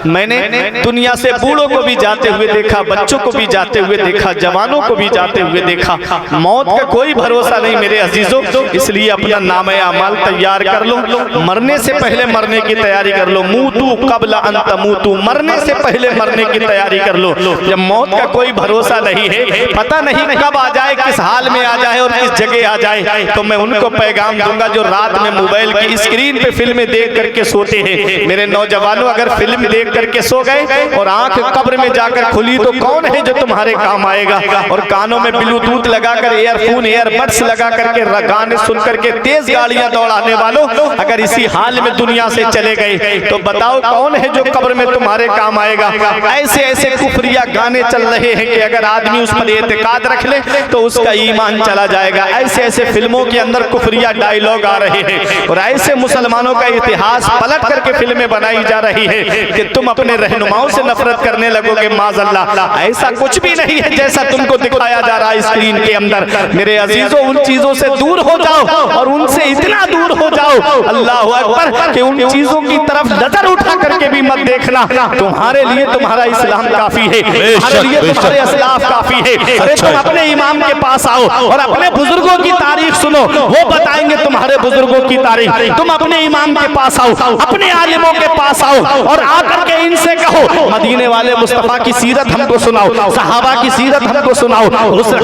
S1: मैंने दुनिया से बूढ़ों को भी जाते हुए देखा, बच्चों को भी जाते हुए देखा, जवानों को भी जाते हुए देखा। मौत का कोई भरोसा नहीं मेरे अजीजों, इसलिए अपना नाम अमाल तैयार कर लो, मरने से पहले मरने की तैयारी कर लो। मूतू कब्ल अन तमूतू, मरने से पहले मरने की तैयारी कर लो। जब मौत का कोई भरोसा नहीं है, पता नहीं कब आ जाए, किस हाल में आ जाए और किस जगह आ जाए, तो मैं उनको पैगाम दूंगा जो रात में मोबाइल की स्क्रीन पे फिल्में देख करके सोते हैं। मेरे नौजवानों, अगर फिल्म देख करके सो गए और आंख कब्र में जाकर खुली तो कौन है जो तुम्हारे काम आएगा। और कानों में ब्लूटूथ लगाकर, ईयरफोन ईयरबड्स लगा करके गाने सुन करके तेज गाड़ियां दौड़ाने वालों, अगर इसी हाल में दुनिया से चले गए तो बताओ कौन है जो कब्र में तुम्हारे काम आएगा। ऐसे ऐसे कुफरिया गाने चल रहे हैं कि अगर आदमी उस पर एतकाद रख ले तो उसका ईमान चला जाएगा। ऐसे ऐसे फिल्मों के अंदर कुफरिया डायलॉग आ रहे हैं और ऐसे मुसलमानों का इतिहास पलट करके फिल्में बनाई जा रही है कि तुम अपने रहनुमाओं से नफरत करने लगोगे। माज़अल्लाह, ऐसा कुछ भी नहीं है जैसा तुमको दिखाया जा रहा है स्क्रीन के अंदर। मेरे अजीजों, उन चीजों से दूर हो जाओ और उनसे इतना दूर हो जाओ, अल्लाह अकबर, कि उन चीजों की तरफ नजर उठा करके भी मत देखना। तुम्हारे लिए तुम्हारा इस्लाम काफी है, तुम्हारे लिए तुम्हारे असलाफ काफी है। अरे तुम अपने इमाम के पास आओ और अपने बुजुर्गों की तारीख सुनो, वो बताएंगे तुम्हारे बुजुर्गों की तारीख। तुम अपने इमाम के पास आओ, अपने आलिमों के पास आओ और आकर के इनसे कहो मदीने वाले मुस्तफा की सीरत हमको सुनाओ, सहाबा की सीरत हमको सुनाओ,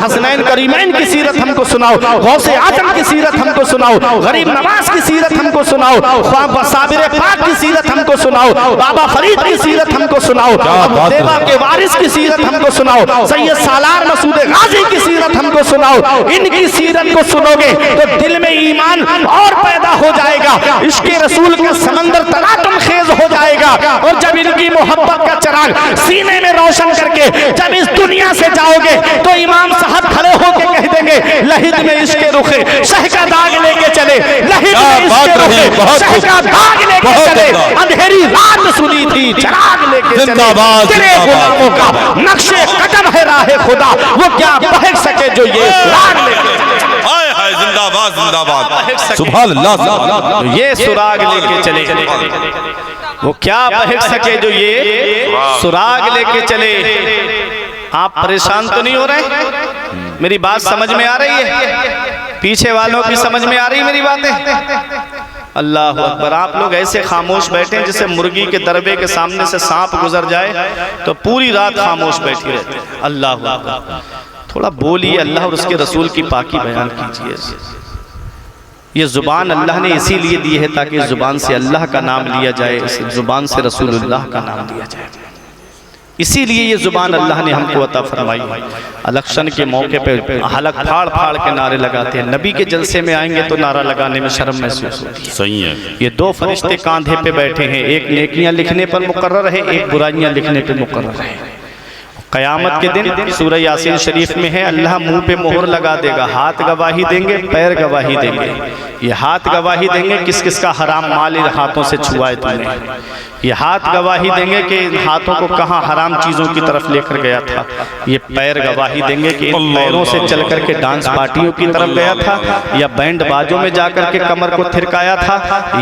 S1: हसनैन करीमैन की सीरत हमको सुनाओ, गौसे आजम की सीरत हमको सुनाओ, गरीब नवाज की सीरत हमको सुनाओ, साबिर पाक की सीरत हमको सुनाओ, बाबा फरीद की सीरत हमको सुनाओ, देवा के वारिस की सीरत हमको सुनाओ, सैयद सालार मसूद गाजी की सीरत हमको सुनाओ। इनकी सीरत को सुनोगे तो दिल में ईमान और पैदा हो जाएगा, इश्क़े रसूल का समंदर तलातुम खेज हो जाएगा। और जब इनकी मोहब्बत का चिराग सीने में रोशन करके जब इस दुनिया से जाओगे तो इमाम साहब खड़े होकर कह देंगे, लहिद में इश्क़े रुखे शह का दाग लेके चले, लहिद में इश्क़े रुखे शह का दाग लेके चले, अंधेरी रात सुनी थी चिराग लेके चले, तेरे गुलामों का नक्शे कदम है राहे खुदा, वो क्या बहक सके जो ये राग लेके चले।
S2: हाय हाय, जिंदाबाद जिंदाबाद, सुभान अल्लाह।
S1: ये सुराग लेके चले, वो क्या बहक सके जो ये सुराग लेके चले। आप परेशान तो नहीं हो रहे? मेरी बात समझ में आ रही है? पीछे वालों की समझ में आ रही है मेरी बातें? अल्लाह अकबर। आप लोग ऐसे खामोश बैठे हैं जैसे मुर्गी के दरबे के सामने से सांप गुजर जाए तो पूरी रात खामोश बैठी रहते हैं। अल्लाह अकबर। थोड़ा बोलिए, अल्लाह और उसके रसूल की पाकी बयान कीजिए। ये जुबान अल्लाह ने इसीलिए दी है ताकि इस जुबान से अल्लाह का नाम लिया जाए, इस जुबान से रसूलुल्लाह का नाम लिया जाए। इसीलिए ये जुबान अल्लाह ने हमको अता फरमाई। इलेक्शन के मौके पे हलक फाड़ फाड़ के नारे लगाते हैं, नबी के जलसे में आएंगे तो नारा लगाने में शर्म महसूस होती है।
S2: सही है।
S1: ये दो फरिश्ते कांधे पे बैठे हैं, एक नेकियां लिखने पर मुकर्रर है, एक बुराइयां लिखने पे मुकर्रर है। क़यामत के दिन सूरह यासीन शरीफ में है, अल्लाह मुंह पे मोहर लगा देगा, हाथ गवाही देंगे, पैर गवाही देंगे। ये हाथ गवाही देंगे किस किस का हराम माल इन हाथों से छुआए तुमने। ये हाथ गवाही देंगे कि इन हाथों को कहाँ हराम चीज़ों की तरफ लेकर गया था। ये पैर गवाही देंगे कि इन पैरों से चल करके डांस पार्टियों की तरफ गया था, या बैंड बाजों में जाकर के कमर को थिरकाया था,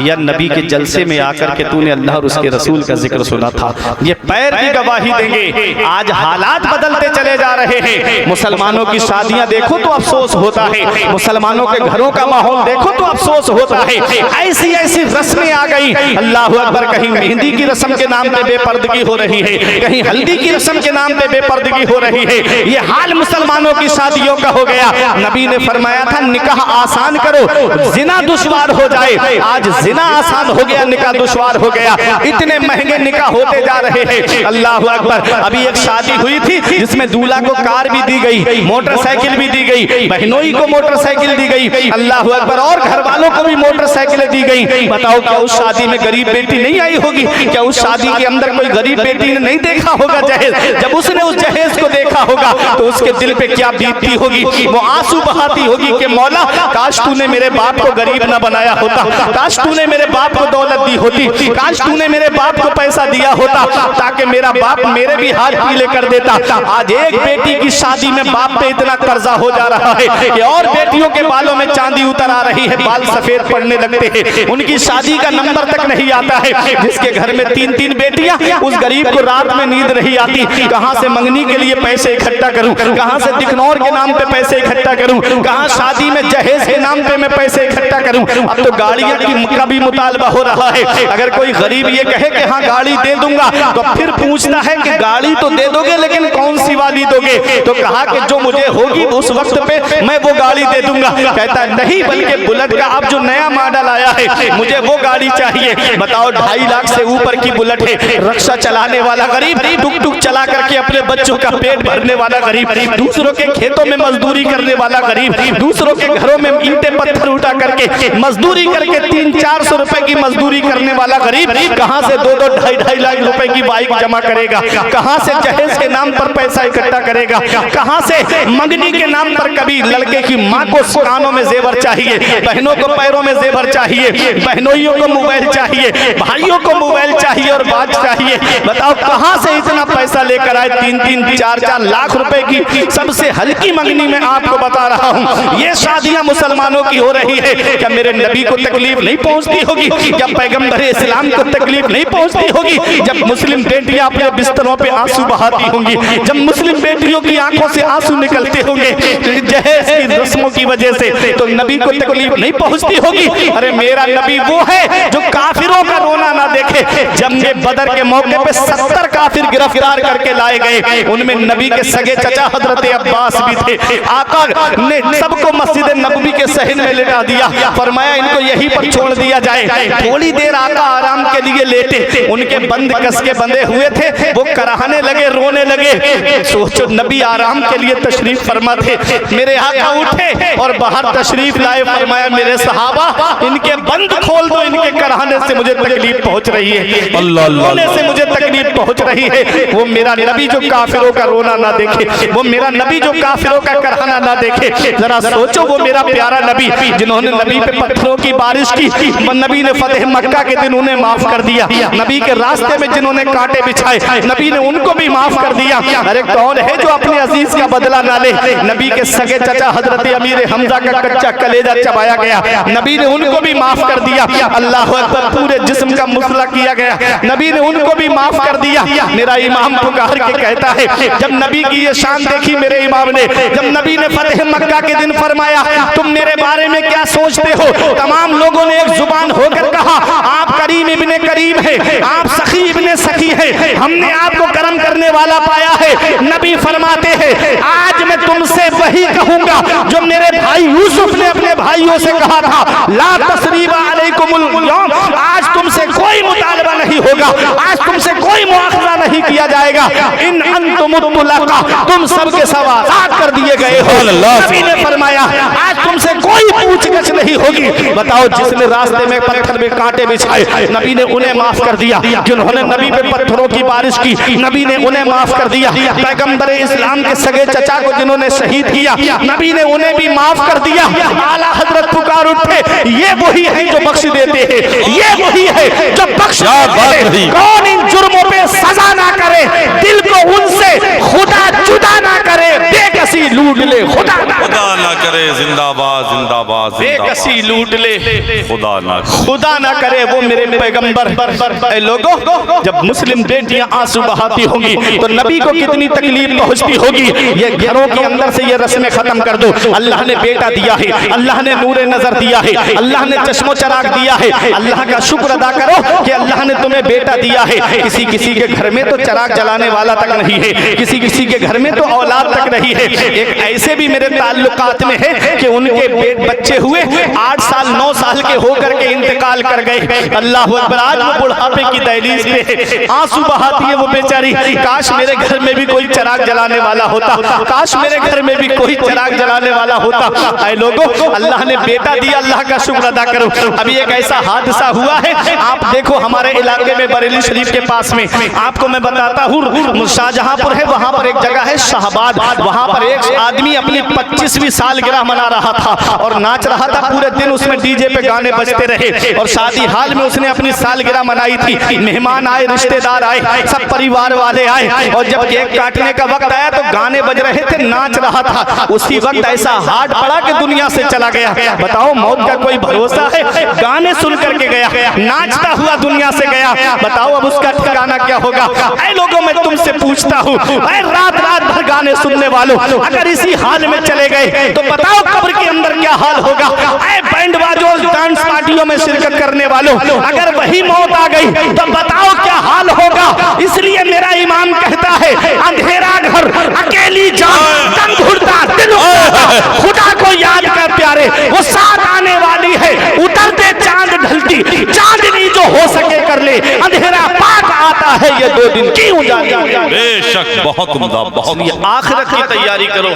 S1: या नबी के जलसे में आकर के तूने अल्लाह और उसके रसूल का जिक्र सुना था। ये पैर भी गवाही देंगे। आज हालात बदलते चले जा रहे हैं। मुसलमानों की शादियां देखो तो अफसोस होता है, मुसलमानों के घरों का माहौल देखो तो अफसोस होता है। ऐसी ऐसी रस्में आ गई, अल्लाह अकबर, कहीं मेहंदी की रस्म के नाम पे बेपर्दगी हो रही है, कहीं हल्दी की रस्म के नाम पे बेपर्दगी हो रही है। ये हाल मुसलमानों की शादियों का हो गया। नबी ने फरमाया था निकाह आसान करो, जिना दुश्वार हो जाए। आज जिना आसान हो गया, निकाह दुश्वार हो गया। इतने महंगे निकाह होते जा रहे हैं। अल्लाह अकबर। अभी एक शादी हुई थी जिसमें दूल्हा को कार भी दी गई, मोटरसाइकिल भी दी गई, बहनोई को मोटरसाइकिल दी गई, अल्लाह अकबर, और घर वालों को भी मोटरसाइकिलें दी गई। बताओ क्या उस शादी में गरीब बेटी नहीं आई होगी? क्या उस शादी के अंदर कोई गरीब बेटी ने नहीं देखा होगा जहेज? जब उसने उस जहेज को देखा होगा तो उसके दिल पे क्या बीतती होगी? वो आंसू बहाती होगी कि मौला काश तूने मेरे बाप को गरीब न बनाया होता, काश तूने मेरे बाप को दौलत दी होती, काश तूने मेरे बाप को पैसा दिया होता ताकि मेरा बाप मेरे भी हाथ पीले कर देता। आज एक बेटी की शादी में बाप पे इतना कर्जा हो जा रहा है कि और बेटियों के बालों में चांदी उतर आ रही है, बाल सफेद पड़ने लगते हैं, उनकी शादी का नंबर तक नहीं आता है। जिसके घर में 3-3 बेटियां, उस गरीब को रात में नींद नहीं आती, कहां से मंगनी के लिए पैसे इकट्ठा करूं, कहां से दिखनौर के नाम पे पैसे इकट्ठा करूं, कहां शादी में जहेज के नाम पे मैं पैसे इकट्ठा करूं। अब तो गाड़ियों का भी मुतालबा हो रहा है। अगर कोई गरीब ये कहे कि हाँ गाड़ी दे दूंगा तो फिर पूछना है कि गाड़ी तो दे दोगे लेकिन कौन सी वाली दोगे? तो कहा कि जो मुझे होगी उस वक्त पे मैं वो गाड़ी दे दूंगा। कहता नहीं, बल्कि बुलेट का अब जो नया मॉडल आया है मुझे वो गाड़ी चाहिए। बताओ 2.5 लाख से ऊपर की बुलेट है। रक्षा चलाने वाला गरीब, टुक टुक चला करके अपने बच्चों का पेट भरने वाला गरीब, दूसरों के खेतों में मजदूरी करने वाला गरीब, दूसरों के घरों में ईंटे पत्थर उठा करके मजदूरी करके 300-400 रुपए की मजदूरी करने वाला गरीब कहां से 2-2, 2.5 लाख रुपए की बाइक जमा करेगा? कहां से जहेज के नाम पर पैसा इकट्ठा करेगा? कहां से मंगनी के नाम पर? कभी लड़के की मां को कानों में जेवर चाहिए, बहनों को पैरों में जेवर चाहिए, बहनोइयों को मोबाइल चाहिए, भाइयों को मोबाइल चाहिए और बात चाहिए। बताओ कहां से इतना पैसा लेकर आए? 3-3, 4-4 लाख रुपए की सबसे हल्की मंगनी में आपको बता रहा हूं ये शादियां मुसलमानों की हो रही है। क्या मेरे नबी को तकलीफ नहीं पहुंचती होगी? क्या पैगंबर इस्लाम को तकलीफ नहीं पहुंचती होगी? जब मुस्लिम बेटियां अपने बिस्तरों पे आंसू बहाती होंगी, जब मुस्लिम बेटियों की आंखों से आंसू निकलते होंगे जहेज की रस्मों की वजह से, तो नबी को तकलीफ नहीं पहुंचती होगी? अरे मेरा नबी वो है जो काफिरों का रोना ना देखे। जंग बदर के मौके पे 70 काफिर गिरफ्तार करके लाए गए, उनमें नबी के सगे चचा हजरत अब्बास भी थे। आका ने सबको मस्जिद नबवी के सहन में लेटा दिया, फरमाया इनको यहीं पर छोड़ दिया जाए। थोड़ी देर आका आराम के लिए लेटे, उनके बंद कस के बंधे हुए थे, वो कराहने लगे, रोने लगे। सोचो नबी आराम के लिए तशरीफ फरमा थे, मेरे आका उठे और बाहर तशरीफ लाए, फरमाया मेरे सहाबा इनके बंद खोल दो, इनके कराहने से मुझे तकलीफ पहुंच रही है, रोने से मुझे तकलीफ पहुंच रही है। वो मेरा नबी जो काफिरों का रोना ना देखे, वो मेरा नबी जो काफिरों का कराहना ना देखे। जरा सोचो वो मेरा प्यारा नबी जिन्होंने नबी पे पत्थरों की बारिश की, नबी ने फतेह मक्का के दिन उन्हें माफ कर दिया, नबी के रास्ते में जिन्होंने कांटे बिछाए नबी ने उनको भी माफ कर दिया। अरे कौन है जो अपने अजीज का बदला ना ले? नबी के सगे चचा हजरत अमीर हमजा का कच्चा कलेजा चबाया गया, नबी ने उनको भी माफ कर दिया। अल्लाह अकबर, पूरे जिस्म का मुसला किया गया, नबी ने उनको भी माफ कर दिया। मेरा इमाम पुकार के कहता है जब नबी की ये शान देखी मेरे इमाम ने, जब नबी ने फतेह मक्का के दिन फरमाया तुम मेरे बारे में क्या सोचते हो? तमाम लोगों ने एक जुबान होकर कहा आप करीम इब्ने करीम है, आप सखी इब्ने सखी है, हमने आपको करम करने वाला पाया है। नबी फरमाते हैं आज मैं तुमसे वही कहूंगा जो मेरे भाई यूसुफ ने अपने भाइयों से कहा था, ला तसरीबा अलैकुमुल यौम, आज तुमसे कोई मुतालबा नहीं होगा, आज तुमसे कोई मुआखजा नहीं किया जाएगा। इन अंतुम तुलका, तुम सबके सब आजाद कर दिए गए हो। नबी ने फरमाया आज तुमसे कोई पूछगछ नहीं होगी। बताओ जिसने रास्ते में पत्थर में कांटे बिछाए नबी ने उन्हें माफ कर दिया, जिन्होंने नबी पे पत्थरों की बारिश की नबी ने उन्हें माफ कर दिया, पैगंबर इस्लाम के सगे चचा को जिन्होंने शहीद किया नबी ने उन्हें भी माफ कर दिया। आला हजरत पुकार उठे ये वही है जो बख्श देते हैं, ये वही है जो बख्श देते हैं। कौन इन जुर्मों पे सजा ना करे, दिल को उनसे खुदा जुदा ना करे, बेकसी लूट ले खुदा ना
S2: ना करे, जिंदाबाद जिंदाबाद
S1: बेकसी लूट ले,
S2: खुदा ना
S1: खुदा ना करे वो मेरे पैगंबर। लोगों, जब मुस्लिम बेटियां आंसू बहाती होंगी तो नबी को कितनी तकलीफ पहुंचती होगी। ये घरों के अंदर से ये रस्में खत्म कर दो। अल्लाह ने बेटा दिया है, अल्लाह ने नूरे नजर दिया है, अल्लाह ने चश्मो चराग दिया है। अल्लाह का शुक्र अदा करो कि अल्लाह ने तुम्हें बेटा दिया है। किसी किसी के घर में तो चराग जलाने वाला तक नहीं है, किसी किसी के घर में तो औलाद तक नहीं है। एक ऐसे भी मेरे ताल्लुकात में है कि उनके बच्चे हुए 8 साल 9 साल के होकर के इंतकाल कर गए। अल्लाह अकबर, आज वो बुढ़ापे की दहलीज पे आंसू बहाती है वो बेचारी। काश मेरे घर में भी कोई चराग जलाने वाला होता, काश मेरे घर में भी कोई चराग जलाने वाला होता। ऐ लोगों, अल्लाह ने बेटा दिया, अल्लाह का शुक्र अदा करो। अभी एक ऐसा हादसा हुआ है, आप देखो हमारे इलाके में बरेली शरीफ के पास में, आपको मैं बताता हूँ, शाहजहांपुर है, वहां पर एक जगह है शाहबाद, वहां पर एक आदमी अपनी 25वीं सालगिरह मना रहा था और नाच रहा था। पूरे दिन उसमें डीजे पे गाने बजते रहे और शादी हाल में उसने अपनी सालगिरह मनाई थी। मेहमान आए, रिश्तेदार आए, सब परिवार वाले आए और जब केक काटने का वक्त आया तो गाने बज रहे थे, नाच रहा था। उसी वक्त ऐसा हार्ट पड़ा कि दुनिया से चला गया। बताओ, मौत का कोई भरोसा है? गाने सुन करके गया, नाचता हुआ दुनिया से गया। बताओ अब उसका ठिकाना क्या होगा? ऐ लोगों, मैं तुमसे पूछता हूँ, रात रात भर गाने सुनने वालों, अगर इसी हाल में चले गए तो बताओ कब्र के अंदर क्या हाल होगा? ऐ बैंड बाजों, डांस पार्टियों में शिरकत करने वालों, अगर वही मौत आ गई तो बताओ क्या हाल होगा? इसलिए मेरा इमाम कहता है, अंधेरा घर, अकेली जान, दम घुटता, दिल उठता, खुदा को याद कर प्यारे, वो साथ आने वाली है। उतरते चांद ढलती, चांदनी जो हो सके कर ले, अंधेरा पाक आता है, ये 2 दिन की उजाली।
S2: बेशक, बहुत उम्दा, बहुत।
S1: आखिरत की तैयारी करो,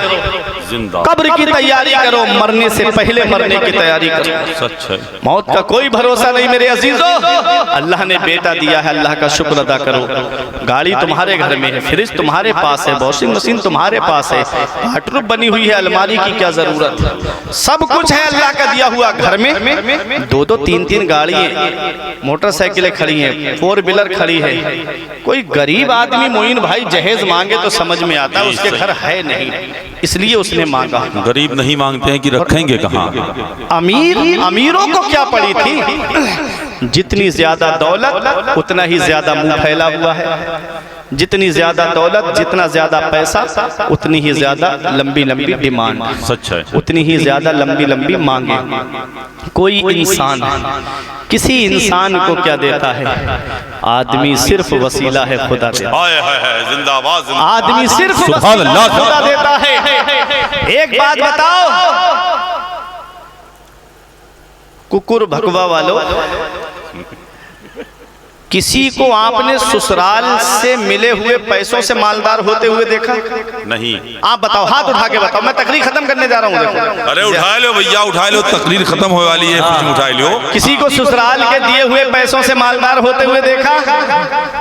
S2: जिंदा,
S1: कब्र की तैयारी करो, मरने से पहले मरने की तैयारी करो।
S2: सच है,
S1: मौत का कोई भरोसा नहीं मेरे अजीजों। अल्लाह ने बेटा दिया है, अल्लाह का शुक्र अदा करो। गाड़ी तुम्हारे घर में है, फ्रिज तुम्हारे पास है, वॉशिंग मशीन तुम्हारे पास है, वाटरूम बनी हुई है, अलमारी की क्या जरूरत है? सब कुछ है अल्लाह का दिया हुआ। घर में 2-2 3-3 गाड़ियां, मोटरसाइकिलें खड़ी हैं, 4 व्हीलर खड़ी है। कोई गरीब आदमी मोइन भाई जहेज मांगे तो समझ में आता है उसके घर है नहीं, इसलिए उसने मांगा।
S2: गरीब नहीं मांगते हैं कि रखेंगे कहाँ?
S1: अमीरों को क्या पड़ी थी? जितनी ज्यादा दौलत उतना ही ज्यादा मुंह फैला हुआ है, जितनी ज्यादा दौलत, जितना ज्यादा पैसा, उतनी ही ज्यादा लंबी लंबी डिमांड।
S2: सच है,
S1: उतनी ही ज्यादा लंबी लंबी मांगे। कोई इंसान किसी इंसान को क्या देता है? आदमी सिर्फ वसीला है, खुदा देता है।
S2: जिंदाबाद,
S1: आदमी सिर्फ खुदा देता है। एक बात बताओ कुकुर भगवा वालों, किसी को आपने ससुराल से मिले हुए पैसों से मालदार होते हुए देखा?
S2: नहीं।
S1: आप बताओ, हाथ उठा के बताओ, मैं तकरीर खत्म करने जा रहा हूँ।
S2: अरे उठा लो भैया, उठा लो, तकरीर खत्म होने वाली है, कुछ उठा लो।
S1: किसी को ससुराल के दिए हुए पैसों से मालदार होते हुए देखा?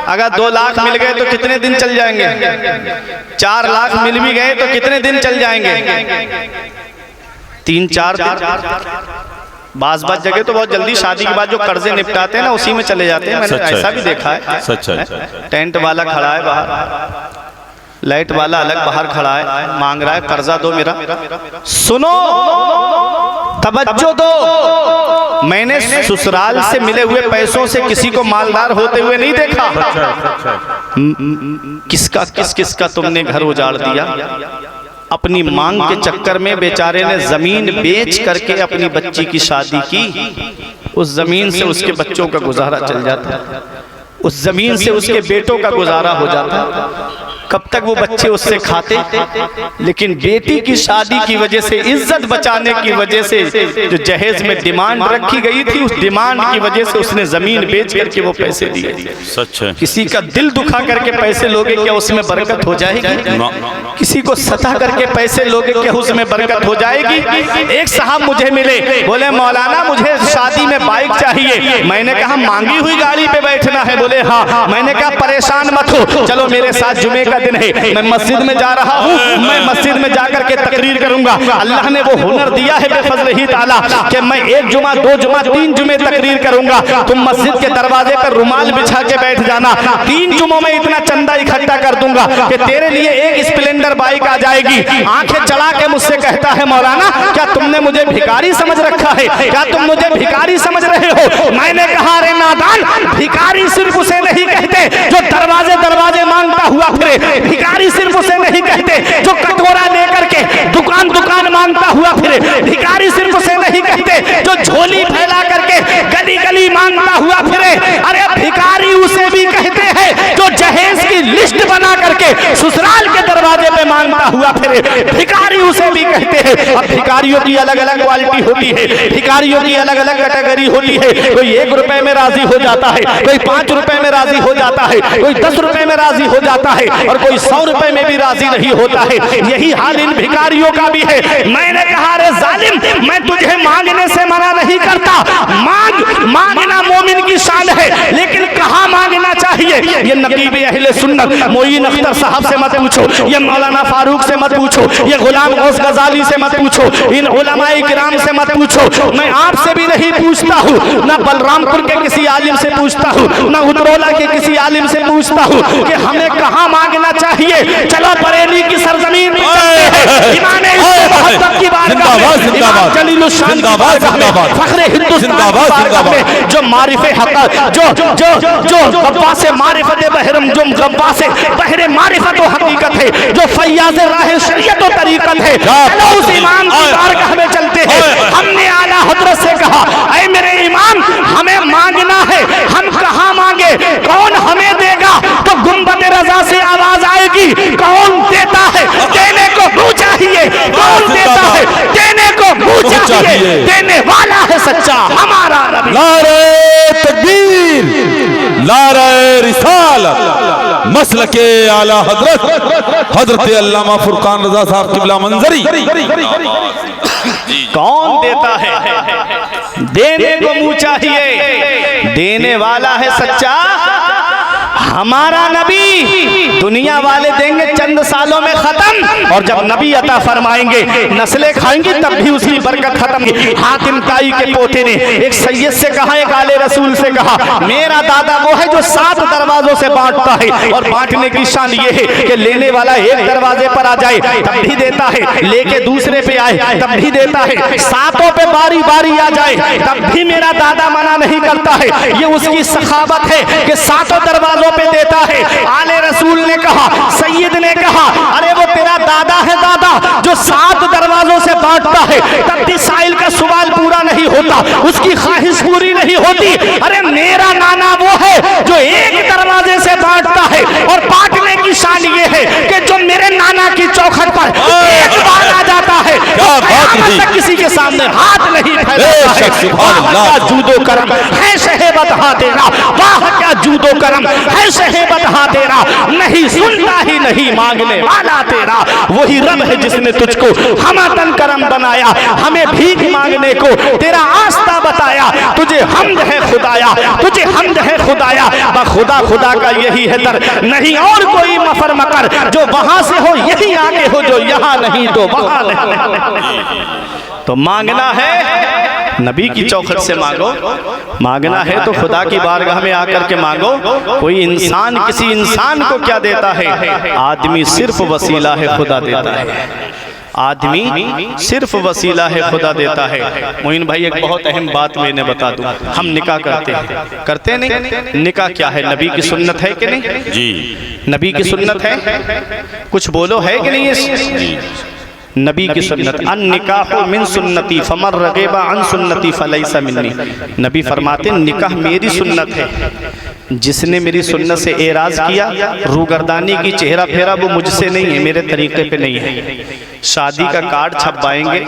S1: अगर 2 लाख मिल गए तो कितने दिन चल जाएंगे? 4 लाख मिल भी गए तो कितने दिन चल जाएंगे? 3-4 दिन। बाज जगह तो बहुत जल्दी शादी के बाद जो कर्जे निपटाते हैं ना, उसी में चले जाते हैं। मैंने ऐसा भी देखा है।
S2: सच है।
S1: टेंट वाला खड़ा है बाहर, लाइट वाला अलग बाहर खड़ा है, मांग रहा है कर्जा दो मेरा। सुनो, तवज्जो दो, मैंने ससुराल से मिले हुए पैसों से किसी को मालदार होते हुए नहीं देखा। किसका तुमने घर उजाड़ दिया? अपनी मांग के चक्कर में बेचारे ने जमीन बेच करके अपनी बच्ची की शादी की। उस जमीन से उसके बच्चों का गुजारा चल जाता, उस जमीन से उसके बेटों का गुजारा हो जाता। कब तक वो बच्चे उससे खाते? लेकिन बेटी की शादी की वजह से, इज्जत बचाने की वजह से जो जहेज में डिमांड रखी गई थी, उस डिमांड की वजह से उसने जमीन बेच करके वो पैसे दिए।
S2: सच है।
S1: किसी का दिल दुखा करके पैसे लोगे, क्या उसमें बरकत हो जाएगी? किसी को सता करके पैसे लोगे, क्या उसमें बरकत हो जाएगी? एक साहब मुझे मिले, बोले मौलाना मुझे शादी में बाइक चाहिए। मैंने कहा मांगी हुई गाड़ी पे बैठना है? बोले हाँ। मैंने कहा परेशान मत हो, चलो मेरे साथ जुमे का का दिन है, मैं मस्जिद में जा रहा हूँ, मैं मस्जिद में जाकर के तकरीर करूंगा। अल्लाह ने वो हुनर दिया है बेफजल ही ताला कि मैं 1 जुमा 2 जुमा 3 जुमे तकरीर करूंगा। तुम मस्जिद के दरवाजे पर रुमाल बिछा के बैठ जाना, 3 जुमों में इतना चंदा इकट्ठा कर दूंगा कि तेरे लिए एक स्प्लेंडर बाइक आ जाएगी। आंखें चढ़ा के मुझसे कहता है, मौलाना क्या तुमने मुझे भिखारी समझ रखा है? क्या तुम मुझे भिखारी समझ रहे हो? मैंने कहा, अरे नादान, भिखारी सिर्फ उसे नहीं कहते जो दरवाजे दरवाजे मांगता हुआ फिरे। भिखारी सिर्फ उसे नहीं कहते जो कटोरा लेकर के दुकान दुकान मांगता हुआ फिरे। भिखारी सिर्फ उसे नहीं कहते जो झोली फैला करके गली गली मांगता हुआ फिरे। अरे भिखारी उसे भी कहते हैं जो जहेज की लिस्ट बना करके ससुराल के दरवाजे पे मांगता हुआ फिरे। भिखारी उसे भी कहते हैं। अब भिखारियों की अलग अलग क्वालिटी होती है, भिखारियों की अलग अलग कैटेगरी होती है। कोई 1 रुपए में राजी हो जाता है, कोई 5 रुपए में राजी हो जाता है, कोई 10 रुपए में राजी हो जाता है और कोई 100 रुपए में भी राजी नहीं होता है। यही हाल इन भिखारियों का भी है। मैंने कहा, अरे जालिम, मैं तुझे मांगने से मना नहीं करता, मांगना मोमिन की शान है, लेकिन कहाँ मांगना चाहिए ये नकीब अहले सुन्नत मोइन अख्तर साहब से मत पूछो, ये मौलाना फारूक से मत पूछो, ये गुलाम गौस गजाली से मत पूछो, इन उलमाए किराम से मत पूछो। मैं आपसे भी नहीं पूछता हूँ, ना बलरामपुर के किसी आलिम से पूछता हूँ, ना उतरौला के किसी आलिम से पूछता हूँ कि हमें कहाँ मांगना चाहिए। चलो बरेली की सरजमीन पे चलते हैं, इमाम मोहब्बत की बारगाह में, इमाम जलीलुल शान की बारगाह में, फख्रे हिंदुस्तान की बारगाह में, जो मारिफे हक़ जो गब्बास मारिफत बहरम, जो गब्बास बहरे मारिफत व हकीकत है, जो फैयाज़ राह शरीयत व तरीक़त है, चलो उस इमाम की बारगाह में चलते हैं। हमने आला हज़रत से कहा, ऐ मेरे इमाम, हमें मांगना है, हम कहाँ मांगे? कौन हमें देगा? तो गुंबद रज़ा से आवाज आएगी, कौन देता है? देने को मुँह चाहिए। कौन देता है? देने को मुँह चाहिए। देने वाला है सच्चा हमारा नबी।
S2: नारे तकबीर, नारे रिसालत, मसलके आला हजरत अल्लामा फुरकान रज़ा साहब क़िबला मंजरी।
S1: कौन देता है? देने को मुँह चाहिए। देने वाला है सच्चा हमारा नबी। दुनिया वाले देंगे चंद सालों में खत्म, और जब नबी अता फरमाएंगे नस्लें खाएंगी तब भी उसकी बरकत खत्म। हातिम ताई के पोते ने एक सैयद से कहा, एक आले रसूल से कहा, मेरा दादा वो है जो 7 दरवाजों से बांटता है, और बांटने की शान ये है कि लेने वाला एक दरवाजे पर आ जाए तब भी देता है, लेके दूसरे पे आए तब भी देता है, 7 पे बारी बारी आ जाए तब भी मेरा दादा मना नहीं करता है। ये उसकी सखावत है कि 7 दरवाजों पे देता है। आले रसूल ने कहा, सैयद ने कहा, अरे वो तेरा दादा है, दादा जो 7 दरवाजों से बांटता है, तब भी साइल का सवाल पूरा नहीं होता, उसकी ख्वाहिश पूरी नहीं होती। अरे मेरा नाना वो है जो एक दरवाजे से बांटता है, और बांटने की शान ये है कि जो मेरे नाना की चौखट पर एक बार आ जाता है तो किसी के सामने हाथ नहीं फैलाता है। वाह क्या जूदो करम है शहेबत हाँ तेरा, वाह क्या जूदो करम है शहेबत हाँ तेरा, नहीं सुनता ही नहीं मांगने वाला तेरा। वही रब है जिसने तुझको हमतन करम बनाया, हमें भीख मांगने को तेरा आस्था बताया। तुझे हम्द है खुदाया, तुझे हम्द है खुदाया, खुदा खुदा का यही है दर, नहीं और कोई मफर मकर, जो वहां से हो यही आगे हो, जो यहाँ नहीं तो वहां नहीं। तो मांगना है नबी की चौखट से मांगो, मांगना है तो खुदा की बारगाह में आकर के मांगो। कोई इंसान किसी इंसान को क्या देता है? आदमी सिर्फ वसीला है, खुदा देता है। आदमी सिर्फ वसीला है, खुदा देता है। मोइन भाई एक बहुत अहम बात मैंने बता दूं, हम निकाह करते नहीं? निकाह क्या है? नबी की सुन्नत है कि नहीं जी? नबी की सुन्नत है, कुछ बोलो है कि नहीं? नबी की सुन्नत, अन निकाह मिन सुन्नती फमर रगेबा अन सुन्नती फलैसा मिन्नी। नबी फरमाते निकाह मेरी सुन्नत है, जिसने मेरी सुन्नत से एराज किया, रूगर्दानी की, चेहरा फेरा, वो मुझसे नहीं है, मेरे तरीके पे नहीं है। शादी का कार्ड छपवाएंगे,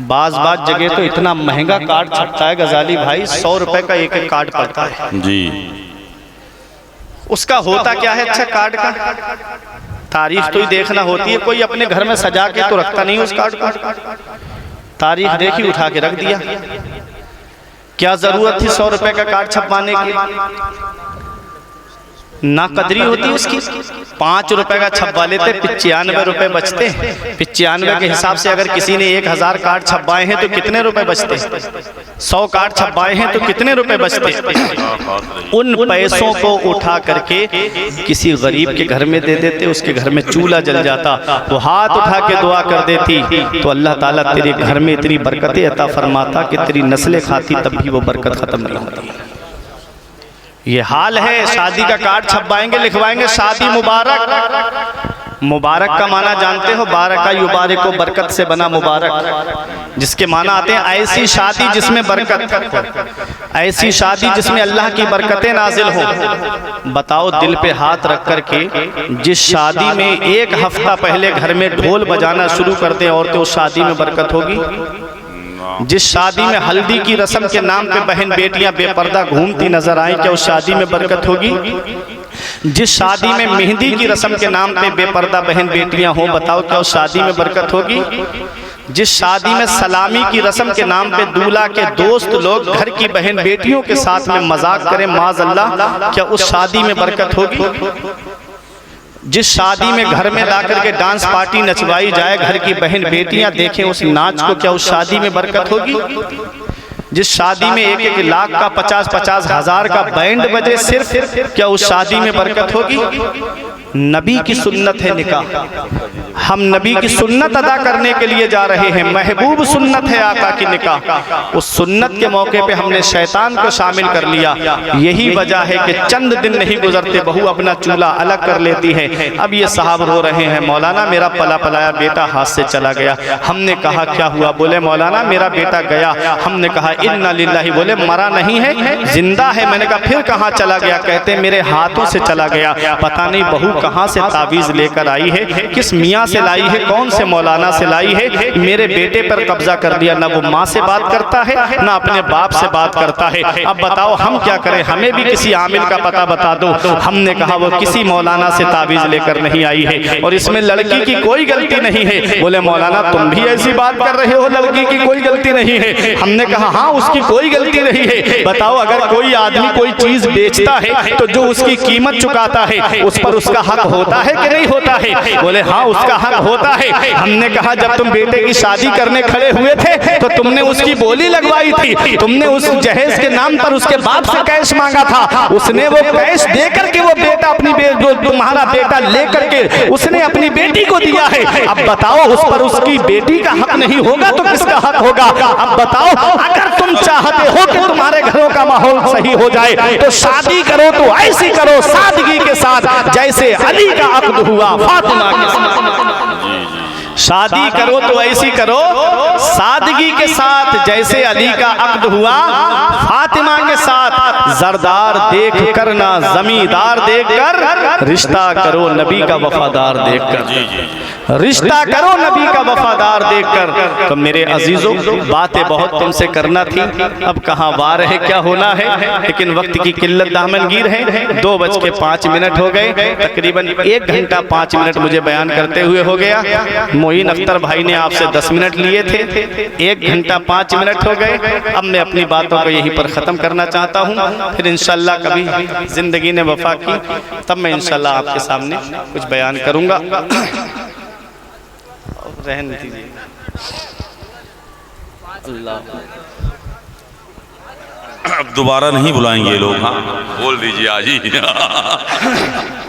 S1: बाज जगह तो इतना महंगा कार्ड छपता है गजाली भाई, 100 रुपए का एक कार्ड पड़ता है
S2: जी।
S1: उसका होता क्या है? अच्छा कार्ड का तारीख तो ही देखना होती है, कोई अपने घर में सजा के तो रखता नहीं उस कार्ड को। तारीख देखी, उठा के रख दिया। क्या जरूरत थी 100 रुपए का कार्ड छपवाने की? ना कदरी होती उसकी। 5 रुपए का छब्बा लेते, 95 रुपए बचते। 95 के हिसाब से अगर किसी ने 1000 कार्ड छब्बाए हैं तो कितने रुपए बचते? 100 कार्ड छब्बाए हैं तो कितने रुपए बचते? उन पैसों को उठा करके किसी गरीब के घर में दे देते, उसके घर में चूल्हा जल जाता, वो हाथ उठा के दुआ कर देती तो अल्लाह ताला तेरे घर में इतनी बरकतें अता फरमाता कि तेरी नस्लें खाती तब भी वो बरकत खत्म नहीं होती। ये हाल है। शादी का कार्ड छपवाएंगे, लिखवाएंगे शादी मुबारक। मुबारक का माना जानते हो? बारका युबारिको, बरकत से बना मुबारक, जिसके माना आते हैं ऐसी शादी जिसमें बरकत, ऐसी शादी जिसमें अल्लाह की बरकतें नाजिल हो। बताओ, दिल पे हाथ रख करके जिस शादी में 1 हफ्ता पहले घर में ढोल बजाना शुरू कर दें औरतें, उस शादी में बरकत होगी? जिस शादी में हल्दी की रस्म के नाम पे बहन बेटियां बेपर्दा घूमती नजर आए, क्या उस शादी में बरकत होगी? जिस शादी में मेहंदी की रस्म के नाम पे बेपर्दा बहन बेटियां हो, बताओ क्या उस शादी में बरकत होगी? जिस शादी में सलामी की रस्म के नाम पे दूल्हा के दोस्त लोग घर की बहन बेटियों के साथ में मजाक करें माज़अल्लाह, क्या उस शादी में बरकत होगी? जिस शादी में घर में ला करके डांस पार्टी नचवाई जाए, घर की बहन बेटियां देखें उस नाच को, क्या उस शादी में बरकत होगी? जिस शादी में 1-1 लाख का 50-50 हज़ार का बैंड बजे सिर्फ, क्या उस शादी में बरकत होगी? नबी की सुन्नत है निकाह। हम नबी की सुन्नत अदा करने के लिए जा रहे हैं। महबूब सुन्नत है आका की निकाह। उस सुन्नत के मौके पे हमने शैतान को शामिल कर लिया। यही वजह है कि चंद दिन नहीं गुजरते बहू अपना चूल्हा अलग कर लेती है। अब ये साहब रो रहे हैं, मौलाना मेरा पला पलाया बेटा हाथ से चला गया। हमने कहा क्या हुआ? बोले मौलाना मेरा बेटा गया। हमने कहा इन्ना लिल्लाही। बोले मरा नहीं है, जिंदा है। मैंने कहा फिर कहाँ चला गया? कहते मेरे हाथों से चला गया। पता नहीं बहू कहाँ से तावीज लेकर आई है, किस मियाँ से लाई है, कौन से मौलाना से लाई है। मेरे बेटे पर कब्जा कर दिया। ना वो माँ से बात करता है, ना अपने बाप से बात करता है। अब बताओ हम क्या करें? हमें भी किसी आमिल का पता बता दो। हमने कहा वो किसी मौलाना से तावीज लेकर नहीं आई है और इसमें लड़की की कोई गलती नहीं है। बोले मौलाना तुम भी ऐसी बात कर रहे हो, लड़की की कोई गलती नहीं है। हमने कहा हाँ उसकी कोई गलती नहीं है। बताओ अगर कोई आदमी कोई चीज बेचता है तो जो उसकी कीमत चुकाता है उस पर उसका हक होता है कि नहीं होता है? बोले हाँ उसका हक होता है। हमने कहा जब तुम बेटे की शादी करने खड़े हुए थे तो तुमने उसकी बोली लगवाई थी, तुमने उस जहेज के नाम पर उसके बाप से कैश मांगा था। उसने वो कैश दे करके वो बेटा अपनी तुम्हारा बेटा लेकर के उसने अपनी बेटी को दिया है। अब बताओ उस पर उसकी बेटी का हक नहीं होगा तो किसका हक होगा? अब बताओ अगर तुम चाहते हो कि तुम्हारे घरों का माहौल सही हो जाए तो शादी करो तो ऐसी करो सादगी के साथ जैसे अली का अक़्द हुआ फातिमा के साथ। शादी करो तो ऐसी करो सादगी के साथ जैसे अली का अक़्द हुआ फातिमा के साथ। जरदार देख कर ना जमींदार देख कर, रिश्ता करो नबी का वफादार देख कर, रिश्ता करो नबी का वफादार देखकर। तो मेरे अजीजों बातें बहुत तुमसे करना थी, अब कहाँ वार है क्या होना है, लेकिन वक्त की किल्लत दामनगीर है। 2:05 हो गए, तकरीबन 1 घंटा 5 मिनट मुझे बयान करते हुए हो गया। मोइन अख्तर भाई ने आपसे 10 मिनट लिए थे, 1 घंटा 5 मिनट हो गए। अब मैं अपनी बातों को यहीं पर ख़त्म करना चाहता हूँ। फिर इंशाल्लाह कभी ज़िंदगी ने वफा की तब मैं इंशाल्लाह आपके सामने कुछ बयान करूँगा। रहने दीजिए। अल्लाह
S2: अब दोबारा नहीं बुलाएंगे लोग। हाँ बोल दीजिए आज ही।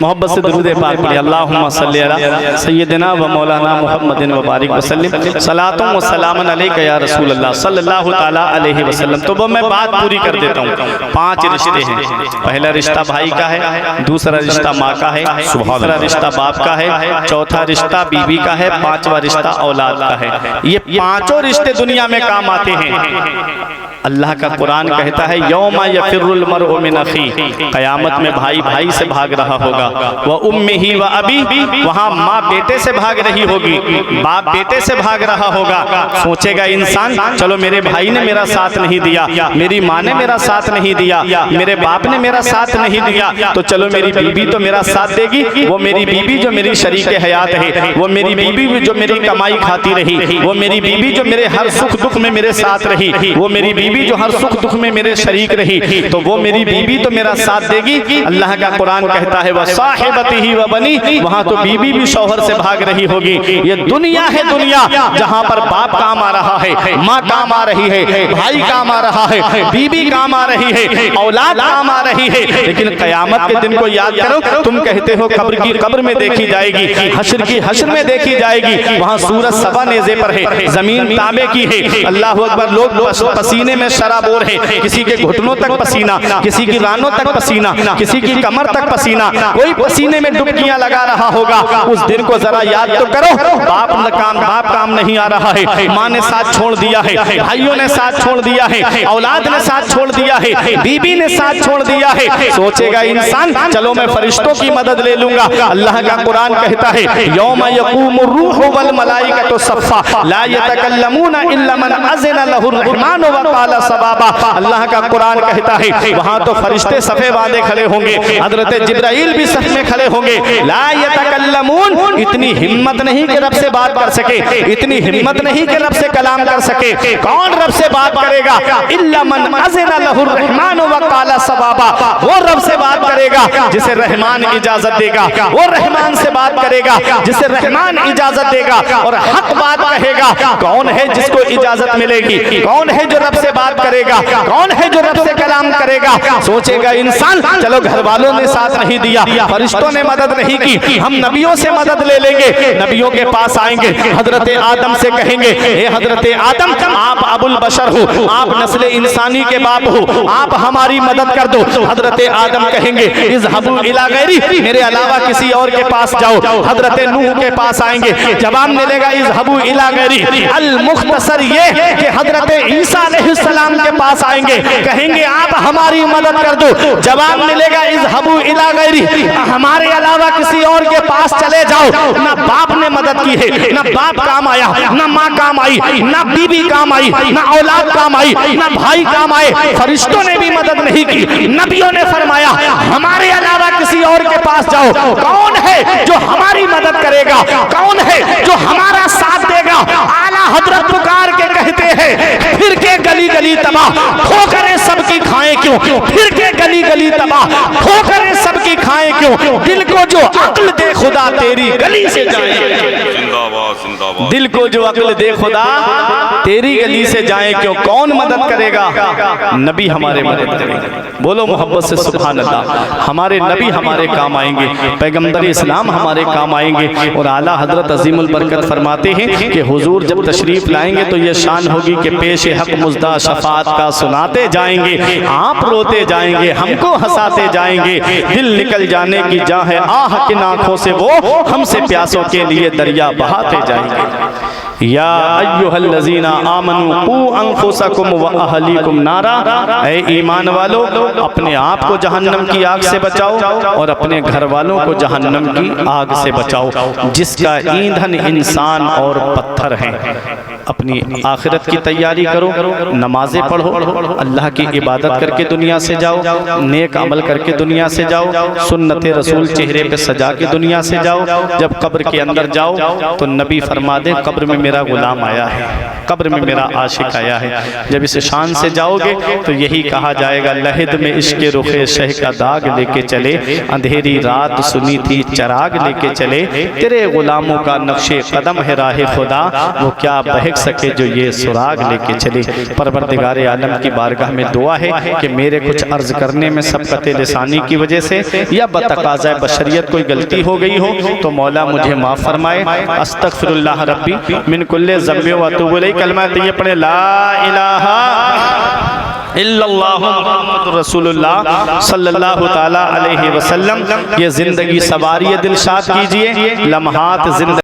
S1: मोहब्बत से दुरूद पाक पढ़िए। अल्लाहुम्मा सल्ली अला सय्यदिना व मौलाना मुहम्मदिन व बारिक वसल्लम सलातुम व सलामुन अलैका या रसूल अल्लाह सल्लल्लाहु ताला अलैहि वसल्लम। तो वो मैं बात पूरी कर देता हूँ। 5 रिश्ते हैं। पहला रिश्ता भाई का है, दूसरा रिश्ता माँ का है, तीसरा रिश्ता बाप का है, चौथा रिश्ता बीवी का है, 5वां रिश्ता औलाद का है। ये 5 रिश्ते दुनिया में काम आते हैं। अल्लाह का कुरान कहता है यौमा यफिरुल मरउ मिन अखी, क़यामत में भाई भाई से भाग रहा होगा। व उम्मिही व अबी, वहाँ माँ बेटे से भाग रही होगी, बाप बेटे से भाग रहा होगा। सोचेगा इंसान चलो मेरे भाई ने मेरा साथ नहीं दिया, मेरी माँ ने मेरा साथ नहीं दिया, मेरे बाप ने मेरा साथ नहीं दिया, तो चलो मेरी बीबी तो मेरा साथ देगी। वो मेरी बीबी जो मेरी शरीके हयात है, वो मेरी बीबी जो मेरी कमाई खाती रही, वो मेरी बीबी जो मेरे हर सुख दुख में मेरे साथ रही, वो मेरी बीबी जो हर सुख दुख में मेरे मेरे शरीक रही तो वो मेरी बीबी तो मेरा साथ देगी। अल्लाह का कुरान कहता है वह साहिबतिही व बनी, वहां तो बीबी भी शौहर से भाग रही होगी। ये दुनिया है, दुनिया जहां पर बाप काम आ रहा है, माँ काम आ रही है, भाई काम आ रहा है, बीबी काम आ रही है, औलाद काम आ रही है। लेकिन कयामत के दिन को याद करो, तुम कहते हो कब्र की कब्र में देखी जाएगी, हश्र की हश्र में देखी जाएगी। वहां सूरज सबा नेज़े पर है, जमीन तांबे की है। अल्लाह अकबर, लोग पसीने में शराबोर है, किसी के घुटनों तक पसीना, किसी की रानों तक पसीना, किसी की कमर तक पसीना, कोई पसीने में डुबकियां लगा रहा होगा। उस दिन को जरा याद तो करो। बाप काम नहीं आ रहा है, माँ ने साथ छोड़ दिया है, भाइयों ने साथ छोड़ दिया है, औलाद ने साथ छोड़ दिया है, बीबी ने साथ छोड़ दिया है। सोचेगा इंसान चलो मैं फरिश्तों की मदद ले लूंगा। अल्लाह का कुरान कहता है यौम यक़ूमुर रूहु वल मलाइकतु सफ़्फ़ा ला यतकल्लमूना इल्ला मन अज़िना लहुर रहमान व क़ाला सवाबा। अल्लाह का कुरान कहता है वहां तो फरिश्ते सफे बांधे खड़े होंगे, हजरत जिब्राइल भी सफ में खड़े होंगे। ला यतकल्लमून, इतनी हिम्मत नहीं कि रब से बात कर सके, इतनी हिम्मत नहीं कि रब से कलाम कर सके। कौन रब से बात करेगा? इल्ला मन अज़िना लहुर रहमान व क़ाला सवाबा, वो रब से बात करेगा जिसे रहमान इजाजत देगा, वो रहमान से बात करेगा जिसे रहमान इजाजत देगा और हक बात कहेगा। कौन है जिसको इजाजत मिलेगी? कौन है जो रब से बात करेगा? कौन है जो रब से कलाम करेगा? सोचेगा इंसान चलो घर वालों ने साथ नहीं दिया, फरिश्तों ने मदद नहीं की, हम नबियों से मदद ले लेंगे। नबियों के पास आएंगे, हजरत आदम से कहेंगे हे हजरत आदम, आप अबुल बशर हो, आप नस्ल इंसानी के बाप हो, आप हमारी मदद कर दो। हजरत आदम कहेंगे इज़हबू इला गैरी, मेरे अलावा किसी और के पास जाओ। हजरत नूह के पास आएंगे, जवाब मिलेगा इज़हबू इला गैरी। अल मुख्तसर ये कि हजरत ईसा अलैहिस्सलाम के पास आएंगे, कहेंगे आप हमारी मदद कर दो। जवाब मिलेगा इज़हबू इला गैरी, हमारे अलावा किसी और के पास चले जाओ। ना बाप ने मदद की है, ना बाप काम आया, ना माँ काम आई, ना बीबी काम आई, ना औलाद काम आई, ना भाई काम आए, फरिश्तों ने भी मदद नहीं की। नबियों ने फरमाया हमारे अलावा किसी और के पास जाओ। कौन है जो हमारी मदद करेगा? कौन है जो हमारा साथ देगा? आला हजरत पुकार के कहते हैं फिर के गली गली तबाह, ठोकरें सबकी खाएं क्यों? फिर के गली गली तबाह, ठोकरें सबकी खाएं क्यों? दिल को जो अक्ल दे खुदा तेरी गली से जाए, दिल को जो अक्ल दे खुदा तेरी गली से जाए क्यों? कौन मदद करेगा? नबी हमारे मदद करेंगे। बोलो मोहब्बत से सुभान अल्लाह। हमारे नबी हमारे काम आएंगे, पैगंबर इस्लाम हमारे काम आएंगे। और आला हजरत अजीमुल बरकत फरमाते हैं कि हुजूर जब तशरीफ लाएंगे तो ये शान होगी कि पेश हक मुजदा शफात का सुनाते जाएंगे, आप रोते जाएंगे, हमको हंसाते जाएंगे। दिल निकल जाने की जा है आह किन आंखों से वो हमसे प्यासों के लिए दरिया बहाते जाएंगे। या अय्युहल्लज़ीना आमनू कू अनफुसकुम व अहलीकुम नारा, ऐ ईमान वालो अपने आप को जहन्नम की आग से बचाओ और अपने घर वालों को जहन्नम की आग से बचाओ, जिसका ईंधन इंसान और पत्थर है। अपनी आखिरत की तैयारी करो, नमाजें पढ़ो, अल्लाह की इबादत करके दुनिया से जाओ, नेक अमल करके दुनिया से जाओ, सुन्नत रसूल चेहरे पे सजा के दुनिया से जाओ। जब कब्र के अंदर जाओ तो नबी फरमा दे कब्र में मेरा गुलाम आया है, कब्र में मेरा आशिक आया है। जब इस शान से जाओगे तो यही कहा जाएगा लहद में इश्क़ रुखे शह का दाग लेके चले, अंधेरी रात सुनी थी चराग लेके चले, तेरे गुलामों का नक्शे कदम है राह खुदा, वो क्या बहक सके जो ये सुराग लेके चले। परवरदिगार आलम की बारगाह में दुआ है कि मेरे कुछ अर्ज करने में सबकत लिसानी की वजह से या बतकाज़ा बशरियत कोई गलती हो गई हो तो मौला मुझे माफ़ फरमाए। अस्तगफिरुल्लाह रब्बी मिन कुल्ले ज़ंबि व अतूबु इलैह। कलमा तैय्यब पढ़े ला इलाहा इल्लल्लाहु मुहम्मदुर रसूलुल्लाह सल्लल्लाहु ताला अलैहि वसल्लम। ये जिंदगी सवारी दिलशाद कीजिए, लम्हात जिंदगी